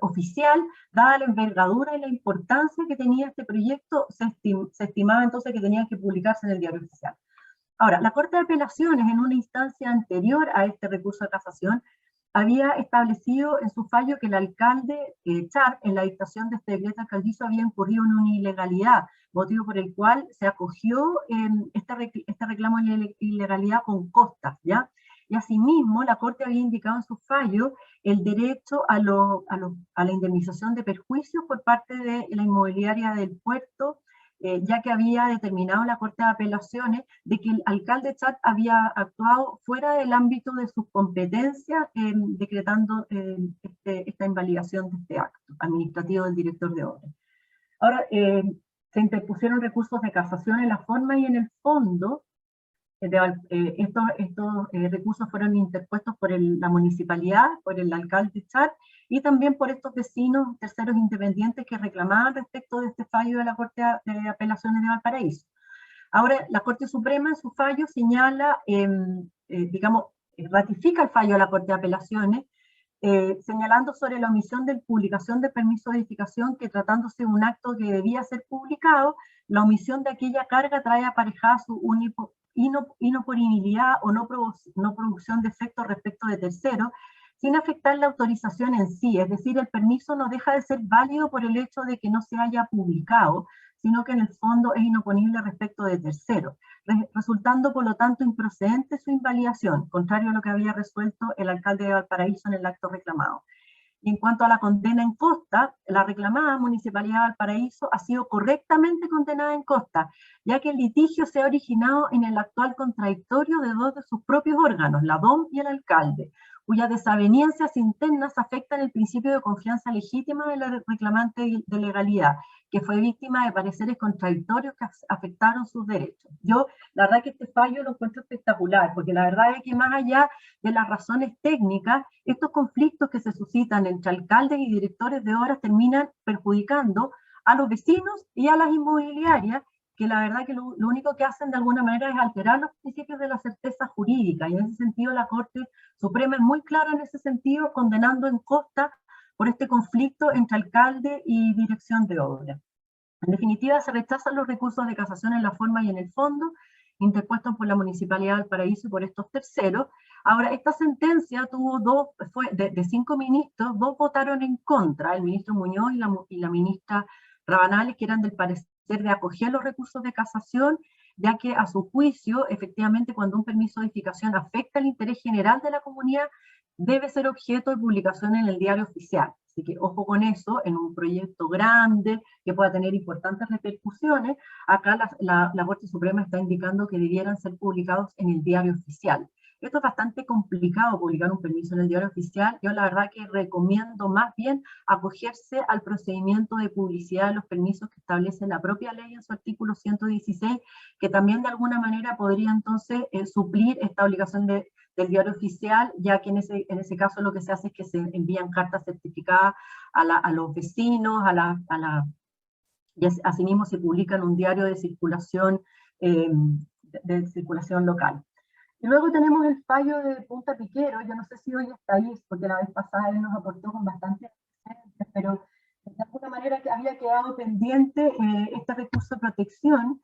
oficial, dada la envergadura y la importancia que tenía este proyecto, se estimaba entonces que tenía que publicarse en el diario oficial. Ahora, la Corte de Apelaciones, en una instancia anterior a este recurso de casación, había establecido en su fallo que el alcalde Charp, en la dictación de este decreto alcaldizo, había incurrido en una ilegalidad, motivo por el cual se acogió este reclamo de ilegalidad con costas, ¿ya? Y asimismo, la Corte había indicado en su fallo el derecho a la indemnización de perjuicios por parte de la inmobiliaria del puerto, ya que había determinado la Corte de Apelaciones de que el alcalde Charp había actuado fuera del ámbito de sus competencias, decretando esta invalidación de este acto administrativo del director de obra. Ahora, se interpusieron recursos de casación en la forma y en el fondo. Estos recursos fueron interpuestos por la municipalidad, por el alcalde Charp, y también por estos vecinos terceros independientes que reclamaban respecto de este fallo de la Corte de Apelaciones de Valparaíso. Ahora, la Corte Suprema en su fallo señala, ratifica el fallo de la Corte de Apelaciones, señalando sobre la omisión de publicación de permiso de edificación, que tratándose de un acto que debía ser publicado, la omisión de aquella carga trae aparejada su inoponibilidad o no producción de efectos respecto de terceros, sin afectar la autorización en sí, es decir, el permiso no deja de ser válido por el hecho de que no se haya publicado, sino que en el fondo es inoponible respecto de terceros, resultando por lo tanto improcedente su invalidación, contrario a lo que había resuelto el alcalde de Valparaíso en el acto reclamado. Y en cuanto a la condena en costa, la reclamada Municipalidad de Valparaíso ha sido correctamente condenada en costa, ya que el litigio se ha originado en el actual contradictorio de dos de sus propios órganos, la DOM y el alcalde, cuyas desavenencias internas afectan el principio de confianza legítima de la reclamante de legalidad, que fue víctima de pareceres contradictorios que afectaron sus derechos. Yo, la verdad que este fallo lo encuentro espectacular, porque la verdad es que más allá de las razones técnicas, estos conflictos que se suscitan entre alcaldes y directores de obras terminan perjudicando a los vecinos y a las inmobiliarias, que la verdad que lo único que hacen de alguna manera es alterar los principios de la certeza jurídica, y en ese sentido la Corte Suprema es muy clara en ese sentido, condenando en Costa por este conflicto entre alcalde y dirección de obra. En definitiva, se rechazan los recursos de casación en la forma y en el fondo, interpuestos por la Municipalidad de Valparaíso y por estos terceros. Ahora, esta sentencia tuvo de 5 ministros, 2 votaron en contra, el ministro Muñoz y la ministra Rabanales, que eran del parecer de acoger los recursos de casación, ya que a su juicio, efectivamente, cuando un permiso de edificación afecta el interés general de la comunidad, debe ser objeto de publicación en el diario oficial. Así que ojo con eso, en un proyecto grande que pueda tener importantes repercusiones, acá la Corte Suprema está indicando que debieran ser publicados en el diario oficial. Esto es bastante complicado, publicar un permiso en el diario oficial. Yo la verdad que recomiendo más bien acogerse al procedimiento de publicidad de los permisos que establece la propia ley en su artículo 116, que también de alguna manera podría entonces suplir esta obligación del diario oficial, ya que en ese caso lo que se hace es que se envían cartas certificadas a los vecinos, y asimismo se publica en un diario de circulación local. Y luego tenemos el fallo de Punta Piquero. Yo no sé si hoy está ahí, porque la vez pasada él nos aportó con bastante, pero de alguna manera que había quedado pendiente este recurso de protección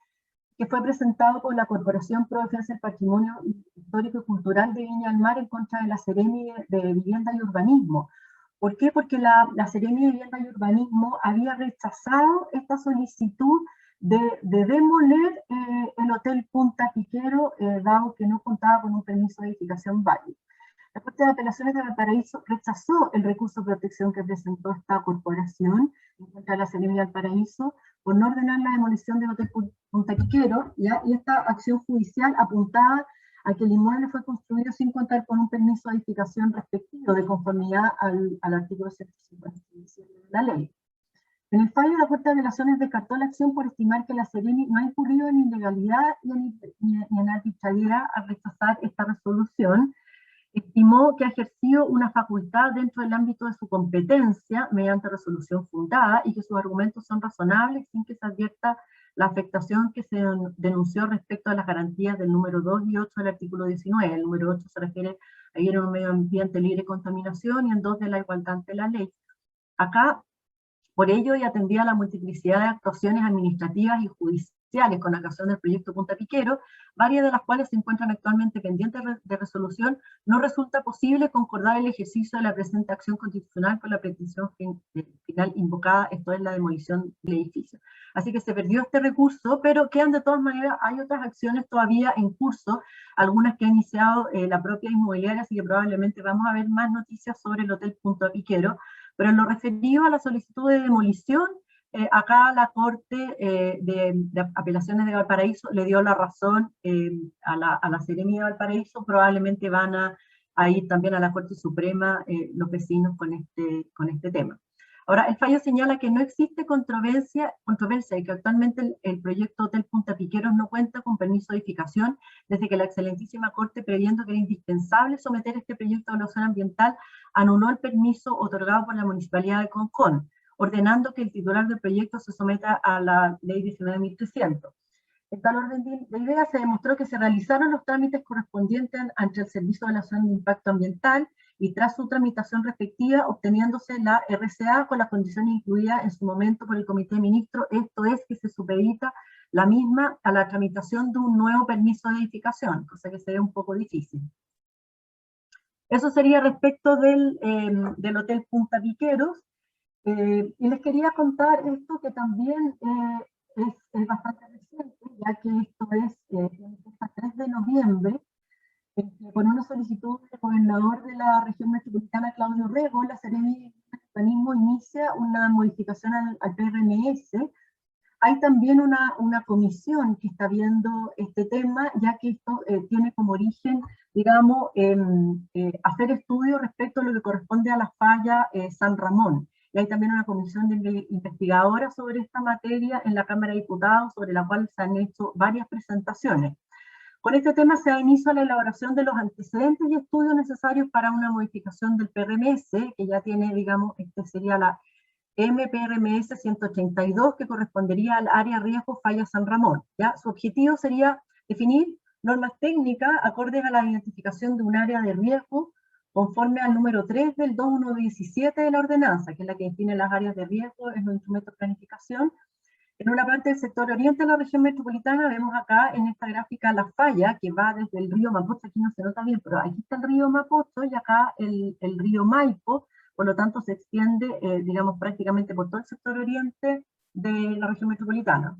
que fue presentado por la Corporación Pro Defensa del Patrimonio Histórico y Cultural de Viña del Mar en contra de la Seremi de Vivienda y Urbanismo. ¿Por qué? Porque la Seremi de Vivienda y Urbanismo había rechazado esta solicitud de demoler el Hotel Punta Piquero, dado que no contaba con un permiso de edificación válido. La Corte de Apelaciones de Valparaíso rechazó el recurso de protección que presentó esta corporación en contra de la Seremi de Valparaíso por no ordenar la demolición del Hotel Punta Piquero, ¿ya? Y esta acción judicial apuntaba a que el inmueble fue construido sin contar con un permiso de edificación respectivo de conformidad al artículo 157 de la ley. En el fallo, la Corte de Apelaciones descartó la acción por estimar que la Seremi no ha incurrido en ilegalidad ni en arbitrariedad al rechazar esta resolución. Estimó que ha ejercido una facultad dentro del ámbito de su competencia mediante resolución fundada y que sus argumentos son razonables sin que se advierta la afectación que se denunció respecto a las garantías del número 2 y 8 del artículo 19. El número 8 se refiere a ir a un medio ambiente libre de contaminación y el 2 de la igualdad ante la ley. Acá, por ello, y atendida a la multiplicidad de actuaciones administrativas y judiciales con ocasión del proyecto Punta Piquero, varias de las cuales se encuentran actualmente pendientes de resolución, no resulta posible concordar el ejercicio de la presente acción constitucional con la pretensión final invocada, esto es la demolición del edificio. Así que se perdió este recurso, pero quedan de todas maneras, hay otras acciones todavía en curso, algunas que ha iniciado la propia inmobiliaria, así que probablemente vamos a ver más noticias sobre el Hotel Punta Piquero. Pero en lo referido a la solicitud de demolición, acá la Corte de Apelaciones de Valparaíso le dio la razón a la Seremi de Valparaíso, probablemente van a ir también a la Corte Suprema los vecinos con este tema. Ahora, el fallo señala que no existe controversia y que actualmente el proyecto Hotel Punta Piqueros no cuenta con permiso de edificación, desde que la excelentísima Corte, previendo que era indispensable someter este proyecto a evaluación ambiental, anuló el permiso otorgado por la Municipalidad de Concón, ordenando que el titular del proyecto se someta a la Ley 19.300. En tal orden de ideas se demostró que se realizaron los trámites correspondientes ante el Servicio de Evaluación de Impacto Ambiental y tras su tramitación respectiva, obteniéndose la RCA con las condiciones incluidas en su momento por el Comité de Ministros, esto es que se supedita la misma a la tramitación de un nuevo permiso de edificación, cosa que se ve un poco difícil. Eso sería respecto del Hotel Punta Piqueros. Y les quería contar esto que también es bastante reciente, ya que esto es el 3 de noviembre, con una solicitud del gobernador de la región metropolitana, Claudio Rego, la Seremi de Urbanismo inicia una modificación al PRMS hay también una comisión que está viendo este tema, ya que esto tiene como origen, digamos, hacer estudios respecto a lo que corresponde a la falla San Ramón. Y hay también una comisión de investigadora sobre esta materia en la Cámara de Diputados, sobre la cual se han hecho varias presentaciones. Con este tema se da inicio a la elaboración de los antecedentes y estudios necesarios para una modificación del PRMS, que ya tiene, digamos, este sería la MPRMS 182, que correspondería al área riesgo falla San Ramón. ¿Ya? Su objetivo sería definir normas técnicas acordes a la identificación de un área de riesgo conforme al número 3 del 2117 de la ordenanza, que es la que define las áreas de riesgo en los instrumentos de planificación. En una parte del sector oriente de la región metropolitana vemos acá en esta gráfica la falla que va desde el río Mapocho, aquí no se nota bien, pero aquí está el río Mapocho y acá el río Maipo, por lo tanto se extiende, digamos, prácticamente por todo el sector oriente de la región metropolitana.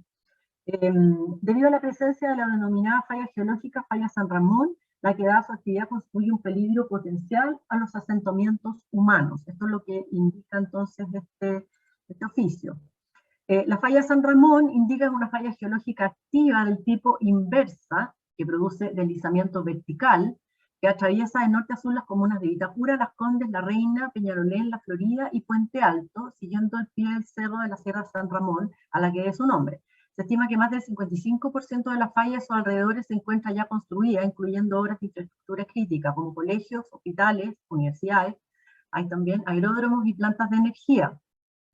Debido a la presencia de la denominada falla geológica, falla San Ramón, la que da su actividad constituye un peligro potencial a los asentamientos humanos. Esto es lo que indica entonces este oficio. La falla San Ramón indica una falla geológica activa del tipo inversa, que produce deslizamiento vertical, que atraviesa de norte a sur las comunas de Vitacura, Las Condes, La Reina, Peñalolén, La Florida y Puente Alto, siguiendo el pie del cerro de la Sierra San Ramón, a la que debe su nombre. Se estima que más del 55% de las fallas o alrededores se encuentra ya construida, incluyendo obras de infraestructura crítica, como colegios, hospitales, universidades. Hay también aeródromos y plantas de energía.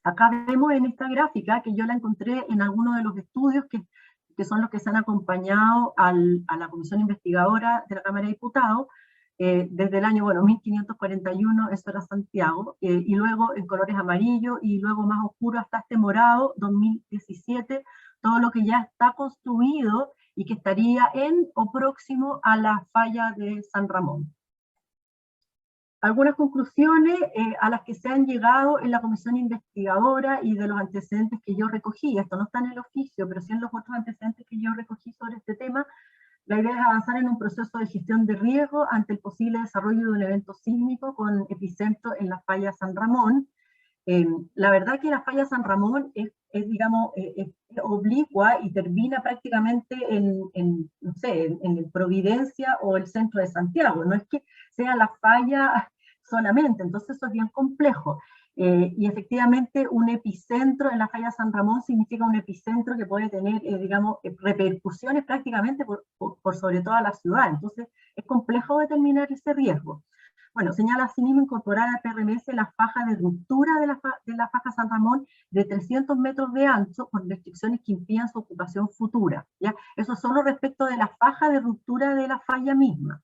Acá vemos en esta gráfica, que yo la encontré en algunos de los estudios que son los que se han acompañado a la comisión investigadora de la Cámara de Diputados, desde el año, bueno, 1541, eso era Santiago, y luego en colores amarillos, y luego más oscuro hasta este morado, 2017, todo lo que ya está construido y que estaría en o próximo a la falla de San Ramón. Algunas conclusiones a las que se han llegado en la comisión investigadora y de los antecedentes que yo recogí. Esto no está en el oficio, pero sí en los otros antecedentes que yo recogí sobre este tema. La idea es avanzar en un proceso de gestión de riesgo ante el posible desarrollo de un evento sísmico con epicentro en la falla San Ramón. La verdad que la falla San Ramón digamos, es oblicua y termina prácticamente no sé, en Providencia o el centro de Santiago. No es que sea la falla solamente, entonces eso es bien complejo. Y efectivamente un epicentro en la falla San Ramón significa un epicentro que puede tener, digamos, repercusiones prácticamente por sobre toda la ciudad. Entonces es complejo determinar ese riesgo. Bueno, señala asimismo incorporar al PRMS la faja de ruptura de la faja San Ramón de 300 metros de ancho con restricciones que impidan su ocupación futura. ¿Ya? Eso solo respecto de la faja de ruptura de la falla misma,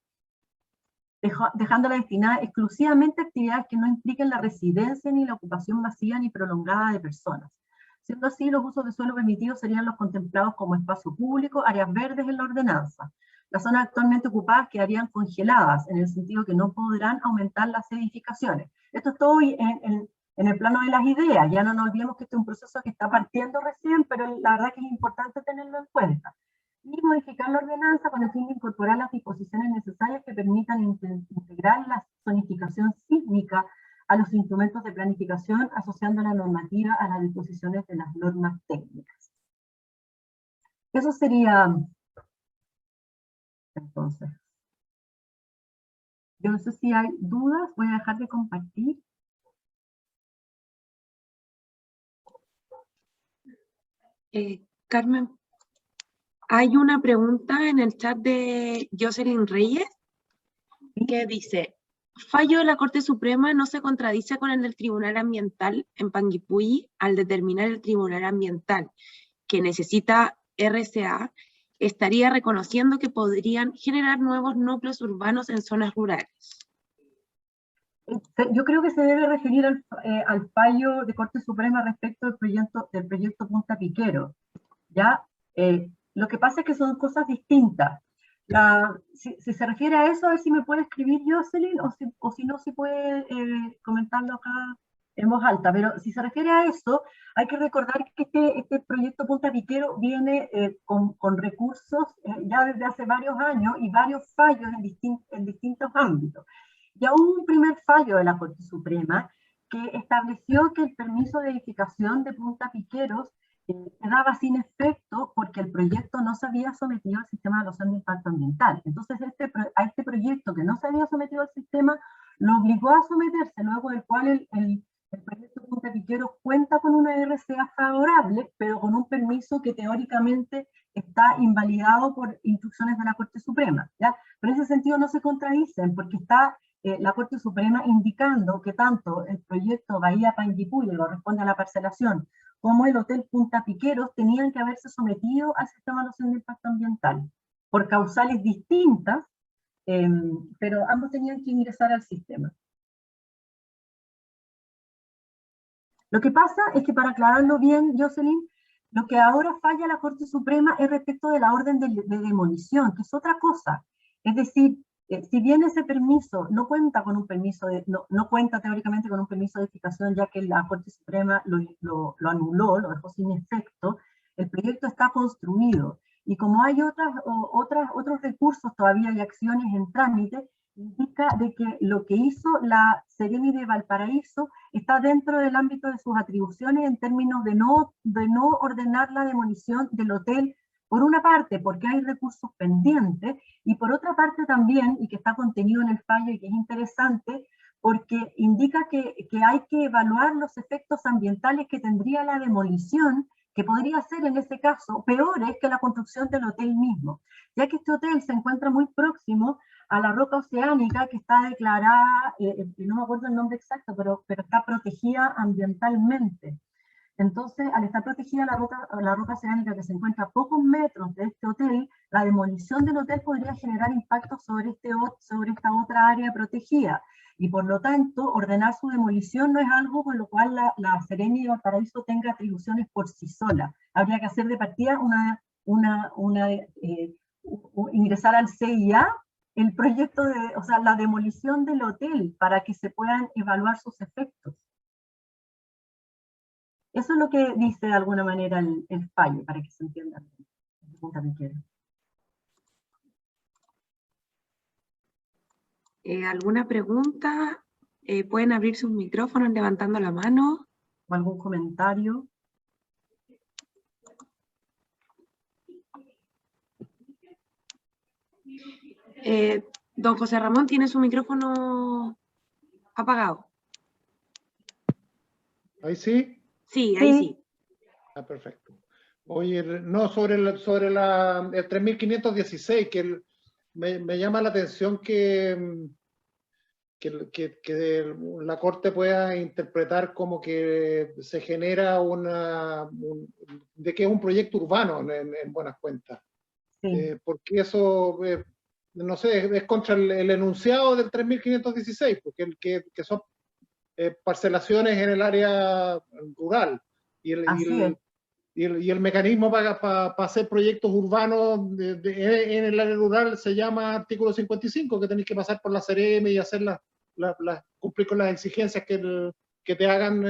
dejándola destinada exclusivamente a actividades que no impliquen la residencia ni la ocupación masiva ni prolongada de personas. Siendo así, los usos de suelo permitidos serían los contemplados como espacio público, áreas verdes en la ordenanza. Las zonas actualmente ocupadas quedarían congeladas, en el sentido que no podrán aumentar las edificaciones. Esto es todo en el plano de las ideas, ya no nos olvidemos que este es un proceso que está partiendo recién, pero la verdad que es importante tenerlo en cuenta. Y modificar la ordenanza con el fin de incorporar las disposiciones necesarias que permitan integrar la zonificación sísmica a los instrumentos de planificación, asociando la normativa a las disposiciones de las normas técnicas. Eso sería, entonces. Yo no sé si hay dudas, voy a dejar de compartir. Carmen, hay una pregunta en el chat de Jocelyn Reyes que dice: fallo de la Corte Suprema no se contradice con el del Tribunal Ambiental en Panguipulli al determinar el Tribunal Ambiental que necesita RCA, estaría reconociendo que podrían generar nuevos núcleos urbanos en zonas rurales. Yo creo que se debe referir al fallo de Corte Suprema respecto del proyecto Punta Piquero. ¿Ya? Lo que pasa es que son cosas distintas. Si se refiere a eso, a ver si me puede escribir Jocelyn, o si no, si puede comentarlo acá en voz alta. Pero si se refiere a eso, hay que recordar que este proyecto Punta Piquero viene con recursos ya desde hace varios años y varios fallos en distintos ámbitos. Ya hubo un primer fallo de la Corte Suprema que estableció que el permiso de edificación de Punta Piqueros quedaba sin efecto porque el proyecto no se había sometido al sistema de evaluación de impacto ambiental. Entonces, a este proyecto que no se había sometido al sistema, lo obligó a someterse, luego del cual el proyecto Punta Piqueros cuenta con una RCA favorable, pero con un permiso que teóricamente está invalidado por instrucciones de la Corte Suprema, ¿ya? Pero en ese sentido no se contradicen, porque está la Corte Suprema indicando que tanto el proyecto Bahía Panguipulli, que corresponde a la parcelación, como el Hotel Punta Piqueros tenían que haberse sometido al sistema de evaluación de impacto ambiental, por causales distintas, pero ambos tenían que ingresar al sistema. Lo que pasa es que, para aclararlo bien, Jocelyn, lo que ahora falla la Corte Suprema es respecto de la orden de demolición, que es otra cosa. Es decir, si bien ese permiso no cuenta con un permiso, no cuenta teóricamente con un permiso de edificación, ya que la Corte Suprema lo anuló, lo dejó sin efecto, el proyecto está construido. Y como hay otros recursos todavía y acciones en trámite, indica de que lo que hizo la Seremi de Valparaíso está dentro del ámbito de sus atribuciones en términos de no ordenar la demolición del hotel, por una parte porque hay recursos pendientes, y por otra parte también, y que está contenido en el fallo y que es interesante, porque indica que hay que evaluar los efectos ambientales que tendría la demolición, que podría ser en ese caso peores que la construcción del hotel mismo, ya que este hotel se encuentra muy próximo a la roca oceánica que está declarada, no me acuerdo el nombre exacto, pero está protegida ambientalmente. Entonces, al estar protegida la roca oceánica que se encuentra a pocos metros de este hotel, la demolición del hotel podría generar impactos sobre esta otra área protegida. Y por lo tanto, ordenar su demolición no es algo con lo cual la Seremi de Valparaíso tenga atribuciones por sí sola. Habría que hacer de partida ingresar al CIA el proyecto o sea, la demolición del hotel para que se puedan evaluar sus efectos. Eso es lo que dice de alguna manera el fallo, para que se entienda. ¿Alguna pregunta? Pueden abrir sus micrófonos levantando la mano. ¿O algún comentario? Don José Ramón tiene su micrófono apagado. ¿Ahí sí? Sí, ahí sí. Ah, perfecto. Oye, no, sobre el 3516, que me llama la atención que la Corte pueda interpretar como que se genera de que es un proyecto urbano en buenas cuentas. Sí. Porque eso, no sé, es contra el enunciado del 3516, porque que son parcelaciones en el área rural. Y el mecanismo para hacer proyectos urbanos en el área rural se llama artículo 55, que tenéis que pasar por la Seremi y hacer cumplir con las exigencias que te hagan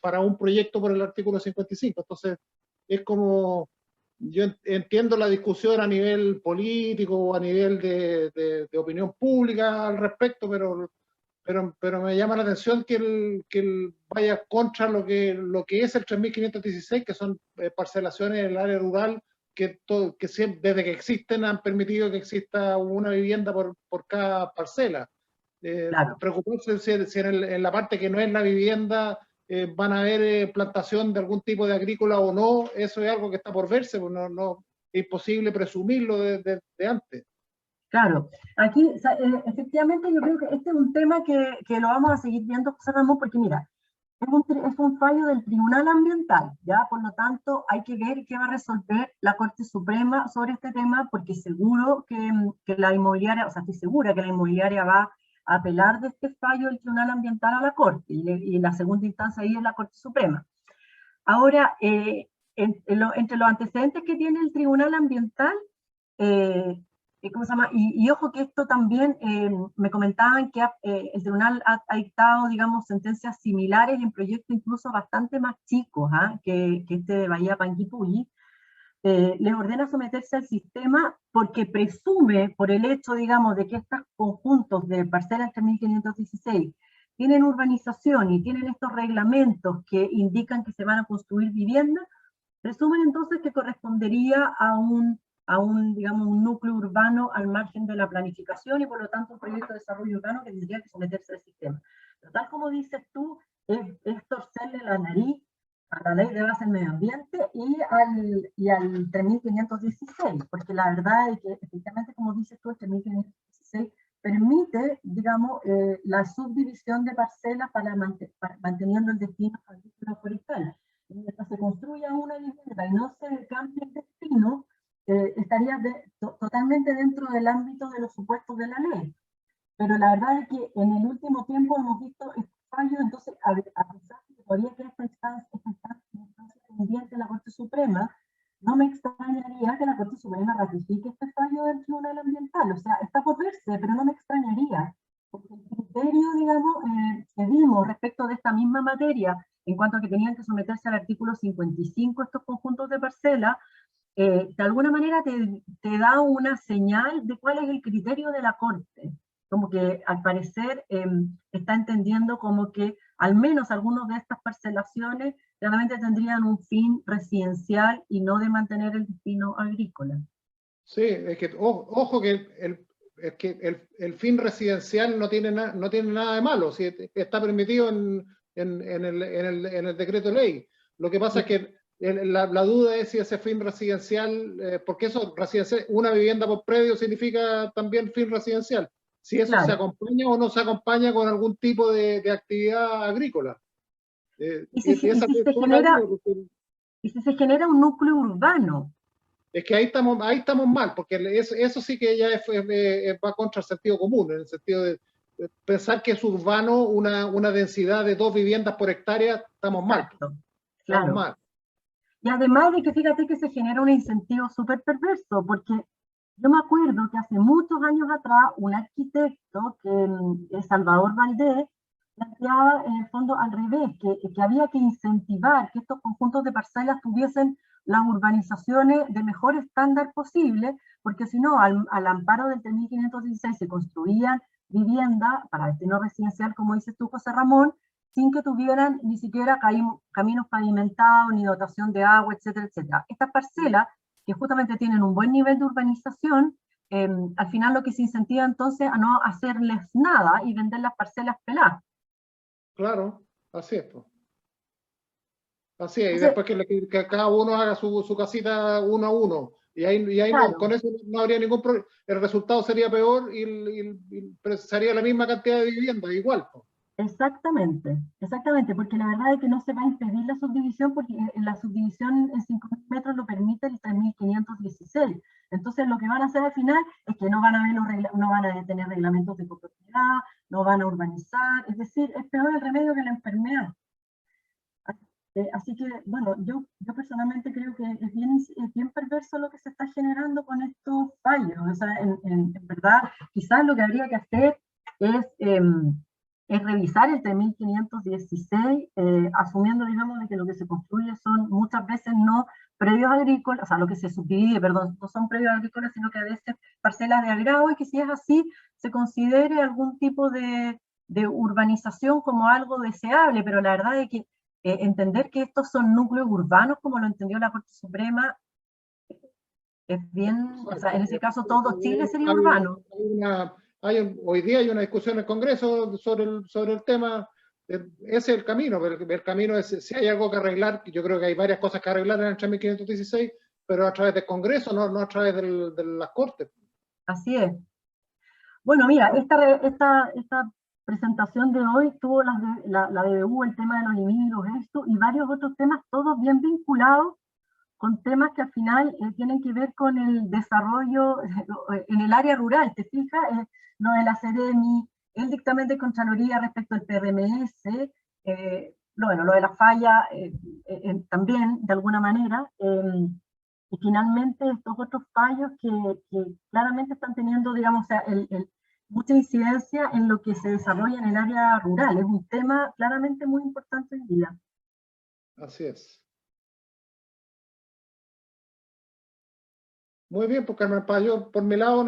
para un proyecto por el artículo 55. Entonces, es como, yo entiendo la discusión a nivel político o a nivel de opinión pública al respecto, pero me llama la atención que vaya contra lo que es el 3516, que son parcelaciones en el área rural que desde que existen han permitido que exista una vivienda por cada parcela. Claro. Preocuparse si en la parte que no es la vivienda van a haber plantación de algún tipo de agrícola o no, eso es algo que está por verse, pues no es imposible presumirlo de antes. Claro, aquí efectivamente yo creo que este es un tema que lo vamos a seguir viendo, José Ramón, porque mira, es un fallo del Tribunal Ambiental, ¿ya? Por lo tanto, hay que ver qué va a resolver la Corte Suprema sobre este tema, porque seguro que la inmobiliaria, o sea, estoy segura que la inmobiliaria va a apelar de este fallo del Tribunal Ambiental a la Corte, y la segunda instancia ahí es la Corte Suprema. Ahora, entre los antecedentes que tiene el Tribunal Ambiental, ¿cómo se llama? Y ojo que esto también, me comentaban que el tribunal ha dictado, digamos, sentencias similares en proyectos incluso bastante más chicos, que este de Bahía Panguipulli. Les ordena someterse al sistema porque presume, por el hecho, digamos, de que estos conjuntos de parcelas 3516 tienen urbanización y tienen estos reglamentos que indican que se van a construir viviendas, Presumen entonces que correspondería digamos, un núcleo urbano al margen de la planificación y por lo tanto un proyecto de desarrollo urbano que tendría que someterse al sistema. Pero tal como dices tú, es torcerle la nariz a la ley de base del medio ambiente y al 3516, porque la verdad es que efectivamente, como dices tú, el 3516 permite, digamos, la subdivisión de parcelas para manteniendo el destino agrícola forestal. Mientras se construya una vivienda y no se cambie el destino, estaría totalmente dentro del ámbito de los supuestos de la ley. Pero la verdad es que en el último tiempo hemos visto estos fallos, entonces, a pesar de que todavía queda esta instancia pendiente en la Corte Suprema, no me extrañaría que la Corte Suprema ratifique este fallo del Tribunal Ambiental. O sea, está por verse, pero no me extrañaría. Porque el criterio, digamos, que vimos respecto de esta misma materia, en cuanto a que tenían que someterse al artículo 55 estos conjuntos de parcelas, de alguna manera te da una señal de cuál es el criterio de la Corte. Como que al parecer está entendiendo como que al menos algunas de estas parcelaciones realmente tendrían un fin residencial y no de mantener el destino agrícola. Sí, es que ojo que el fin residencial no tiene nada de malo, ¿sí? Está permitido en el decreto de ley. Lo que pasa es que la duda es si ese fin residencial, porque eso, residencial, una vivienda por predio significa también fin residencial. Si eso Claro. se acompaña o no se acompaña con algún tipo de actividad agrícola. Y si se genera un núcleo urbano. Es que ahí estamos mal, porque eso sí que ya va contra el sentido común, en el sentido de pensar que es urbano una densidad de 2 viviendas por hectárea, estamos mal. Claro. Estamos mal. Y además de que fíjate que se genera un incentivo súper perverso, porque yo me acuerdo que hace muchos años atrás un arquitecto, que es Salvador Valdés, planteaba en el fondo al revés, que había que incentivar que estos conjuntos de parcelas tuviesen las urbanizaciones de mejor estándar posible, porque si no, al amparo del 3516 se construían viviendas para destino residencial, como dices tú, José Ramón, sin que tuvieran ni siquiera caminos pavimentados, ni dotación de agua, etcétera, etcétera. Estas parcelas, que justamente tienen un buen nivel de urbanización, al final lo que se incentiva entonces a no hacerles nada y vender las parcelas peladas. Claro, así es. Pues. Así es, y después que cada uno haga su casita uno a uno. Y ahí claro. con eso no habría ningún problema. El resultado sería peor y sería la misma cantidad de viviendas, igual. Pues. Exactamente, porque la verdad es que no se va a impedir la subdivisión, porque la subdivisión en 5.000 metros lo permite el 3.516. Entonces lo que van a hacer al final es que no van a tener reglamentos de copropiedad, no van a urbanizar, es decir, es peor el remedio que la enfermedad. Así que, bueno, yo personalmente creo que es bien perverso lo que se está generando con estos fallos. O sea, en verdad, quizás lo que habría que hacer es revisar el 3516, asumiendo, digamos, de que lo que se construye son muchas veces no predios agrícolas, o sea, lo que se subdivide, perdón, no son predios agrícolas, sino que a veces parcelas de agrado, y que si es así, se considere algún tipo de urbanización como algo deseable, pero la verdad es que entender que estos son núcleos urbanos, como lo entendió la Corte Suprema, es bien, o sea, en ese caso todo Chile sería urbano. Hoy día hay una discusión en el Congreso sobre el tema. Ese es el camino, pero el camino es, si hay algo que arreglar, yo creo que hay varias cosas que arreglar en el 3516, pero a través del Congreso, no a través de las Cortes. Así es. Bueno, mira, esta presentación de hoy tuvo la DBU, el tema de los límites, esto y varios otros temas, todos bien vinculados con temas que al final tienen que ver con el desarrollo en el área rural. ¿Te fijas? Lo de la Ceremi, el dictamen de Contraloría respecto al PRMS, bueno, lo de la falla también, de alguna manera, y finalmente estos otros fallos que claramente están teniendo, digamos, o sea, mucha incidencia en lo que se desarrolla en el área rural. Es un tema claramente muy importante hoy día. Así es. Muy bien, pues Carmen Paz, yo por mi lado,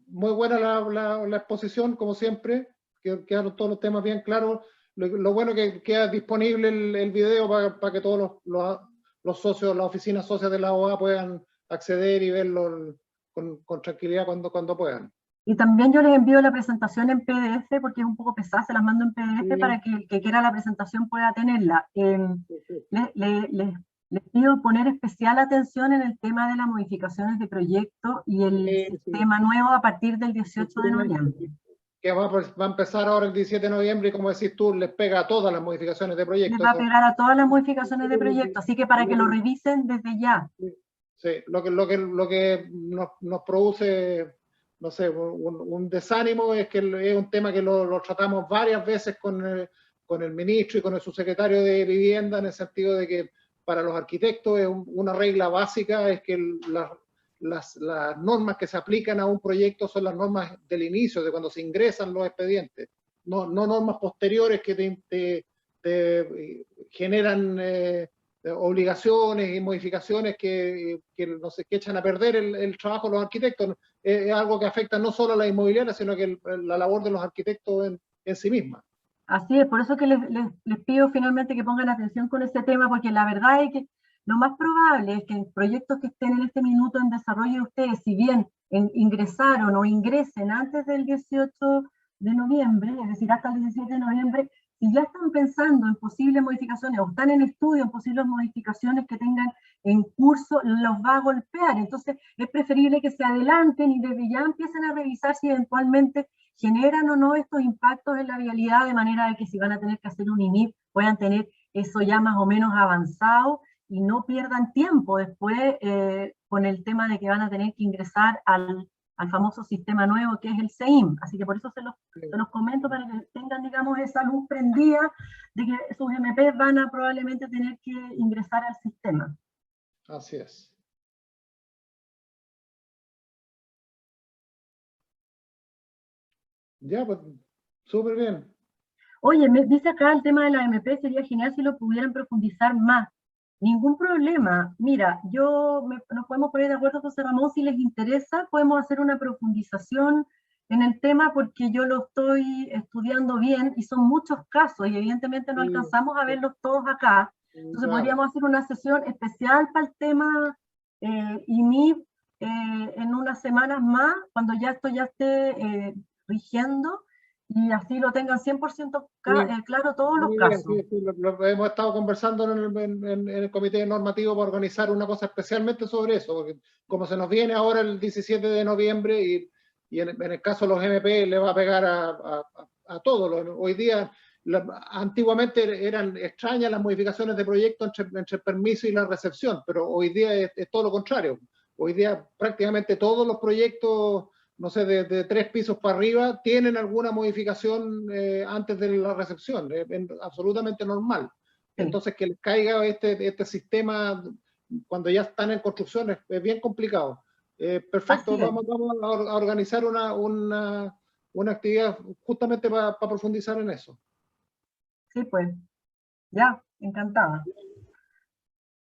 muy buena la exposición, como siempre, quedaron todos los temas bien claros. Lo bueno que queda disponible el video para que todos los los socios, las oficinas socias de la OA puedan acceder y verlo con tranquilidad cuando puedan. Y también yo les envío la presentación en PDF, porque es un poco pesada, se las mando en PDF Sí. para que el que quiera la presentación pueda tenerla. Les pido poner especial atención en el tema de las modificaciones de proyecto y el sistema nuevo a partir del 18 de noviembre. Que va a empezar ahora el 17 de noviembre y, como decís tú, les pega a todas las modificaciones de proyecto. Les va a pegar a todas las modificaciones de proyecto, así que para que lo revisen desde ya. Sí, lo que nos produce, no sé, un desánimo es que es un tema que lo tratamos varias veces con el ministro y con el subsecretario de Vivienda, en el sentido de que para los arquitectos es una regla básica, es que las normas que se aplican a un proyecto son las normas del inicio, de cuando se ingresan los expedientes, no normas posteriores que te generan obligaciones y modificaciones que no sé, que echan a perder el trabajo de los arquitectos. Es algo que afecta no solo a la inmobiliaria, sino que la labor de los arquitectos en sí misma. Así es, por eso que les pido finalmente que pongan atención con ese tema, porque la verdad es que lo más probable es que en proyectos que estén en este minuto en desarrollo ustedes, si bien ingresaron o ingresen antes del 18 de noviembre, es decir, hasta el 17 de noviembre, si ya están pensando en posibles modificaciones o están en estudio en posibles modificaciones que tengan en curso, los va a golpear. Entonces, es preferible que se adelanten y desde ya empiecen a revisar si eventualmente generan o no estos impactos en la vialidad, de manera de que si van a tener que hacer un INIP, puedan tener eso ya más o menos avanzado y no pierdan tiempo después con el tema de que van a tener que ingresar al famoso sistema nuevo que es el CEIM. Así que por eso se los comento para que tengan, digamos, esa luz prendida de que sus MP van a probablemente tener que ingresar al sistema. Así es. Ya, pues, súper bien. Oye, me dice acá el tema de la MP, sería genial si lo pudieran profundizar más. Ningún problema. Mira, nos podemos poner de acuerdo, José Ramón, si les interesa, podemos hacer una profundización en el tema porque yo lo estoy estudiando bien y son muchos casos y evidentemente no alcanzamos a verlos todos acá. Entonces podríamos hacer una sesión especial para el tema INIP en unas semanas más, cuando ya esto ya esté rigiendo, y así lo tengan 100% claro todos los casos. Sí, lo hemos estado conversando en el comité normativo para organizar una cosa especialmente sobre eso, porque como se nos viene ahora el 17 de noviembre y en el caso de los MP le va a pegar a todos. Hoy día, antiguamente eran extrañas las modificaciones de proyectos entre el permiso y la recepción, pero hoy día es todo lo contrario. Hoy día prácticamente todos los proyectos, no sé, de 3 pisos para arriba, tienen alguna modificación antes de la recepción, absolutamente normal. Sí. Entonces, que les caiga este sistema cuando ya están en construcción es bien complicado. Perfecto, vamos a organizar una actividad justamente para profundizar en eso. Sí, pues, ya, encantada.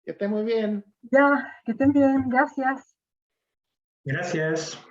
Que estén muy bien. Ya, que estén bien, gracias. Gracias.